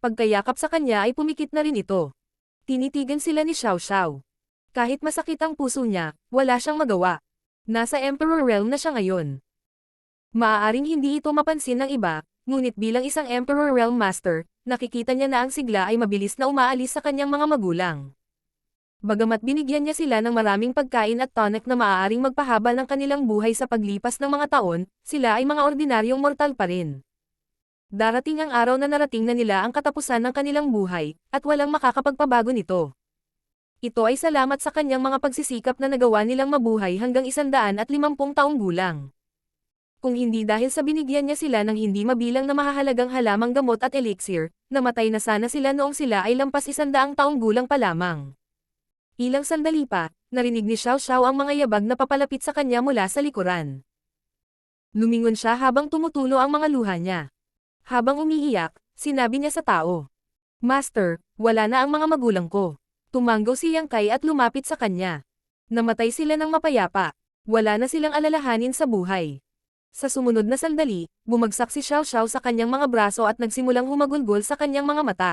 Pagkayakap sa kanya ay pumikit na rin ito. Tinitigan sila ni Xiao Xiao. Kahit masakit ang puso niya, wala siyang magawa. Nasa Emperor Realm na siya ngayon. Maaaring hindi ito mapansin ng iba, ngunit bilang isang Emperor Realm Master, nakikita niya na ang sigla ay mabilis na umaalis sa kanyang mga magulang. Bagamat binigyan niya sila ng maraming pagkain at tonic na maaaring magpahaba ng kanilang buhay sa paglipas ng mga taon, sila ay mga ordinaryong mortal pa rin. Darating ang araw na narating na nila ang katapusan ng kanilang buhay, at walang makakapagpabago nito. Ito ay salamat sa kanyang mga pagsisikap na nagawa nilang mabuhay hanggang 150 taong gulang. Kung hindi dahil sa binigyan niya sila ng hindi mabilang na mahahalagang halamang gamot at elixir, namatay na sana sila noong sila ay lampas 100 taong gulang pa lamang. Ilang sandali pa, narinig ni Xiao Xiao ang mga yabag na papalapit sa kanya mula sa likuran. Lumingon siya habang tumutulo ang mga luha niya. Habang umiiyak, sinabi niya sa tao. Master, wala na ang mga magulang ko. Tumango si Yang Kai at lumapit sa kanya. Namatay sila ng mapayapa. Wala na silang alalahanin sa buhay. Sa sumunod na sandali, bumagsak si Xiao Xiao sa kanyang mga braso at nagsimulang humagulgol sa kanyang mga mata.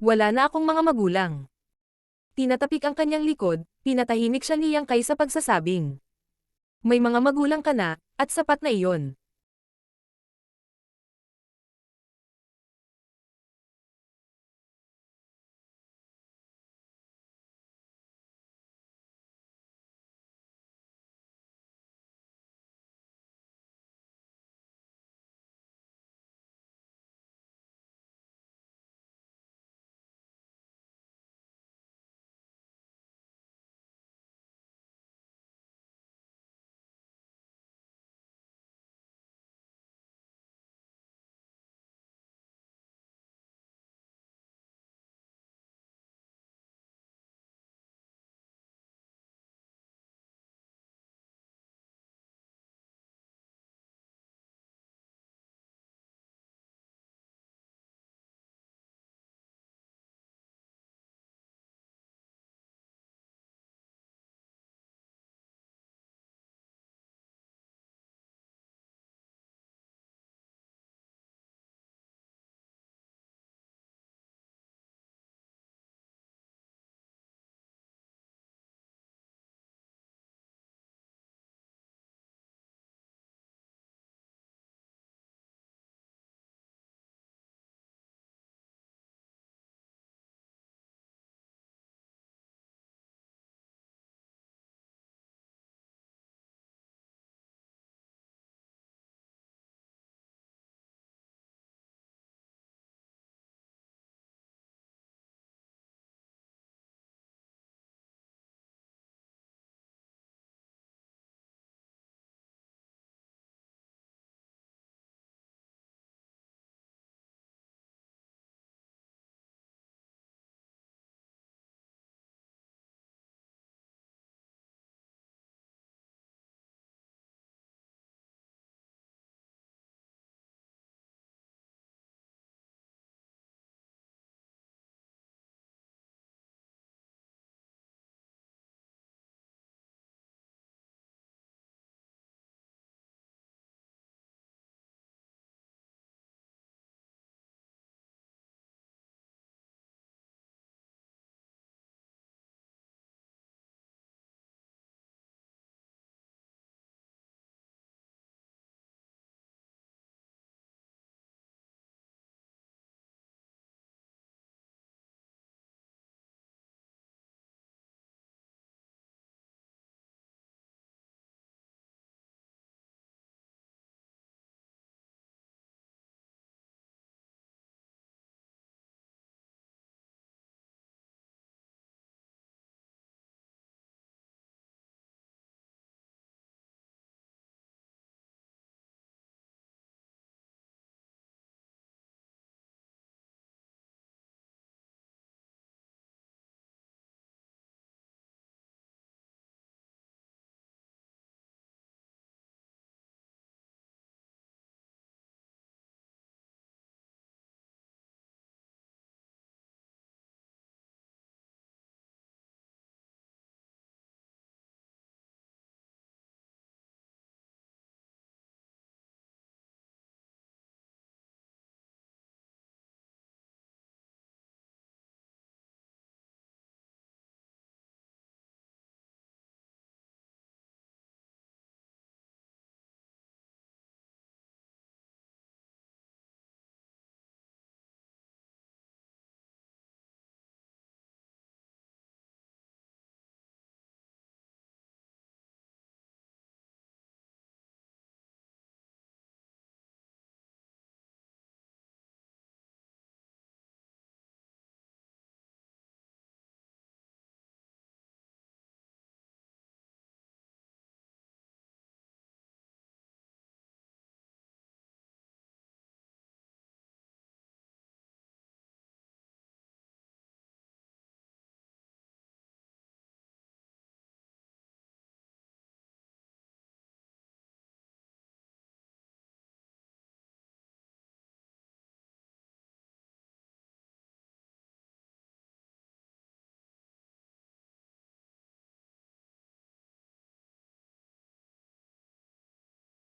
Wala na akong mga magulang. Tinatapik ang kanyang likod, pinatahimik siya ni Yang Kai sa pagsasabing. May mga magulang ka na, at sapat na iyon.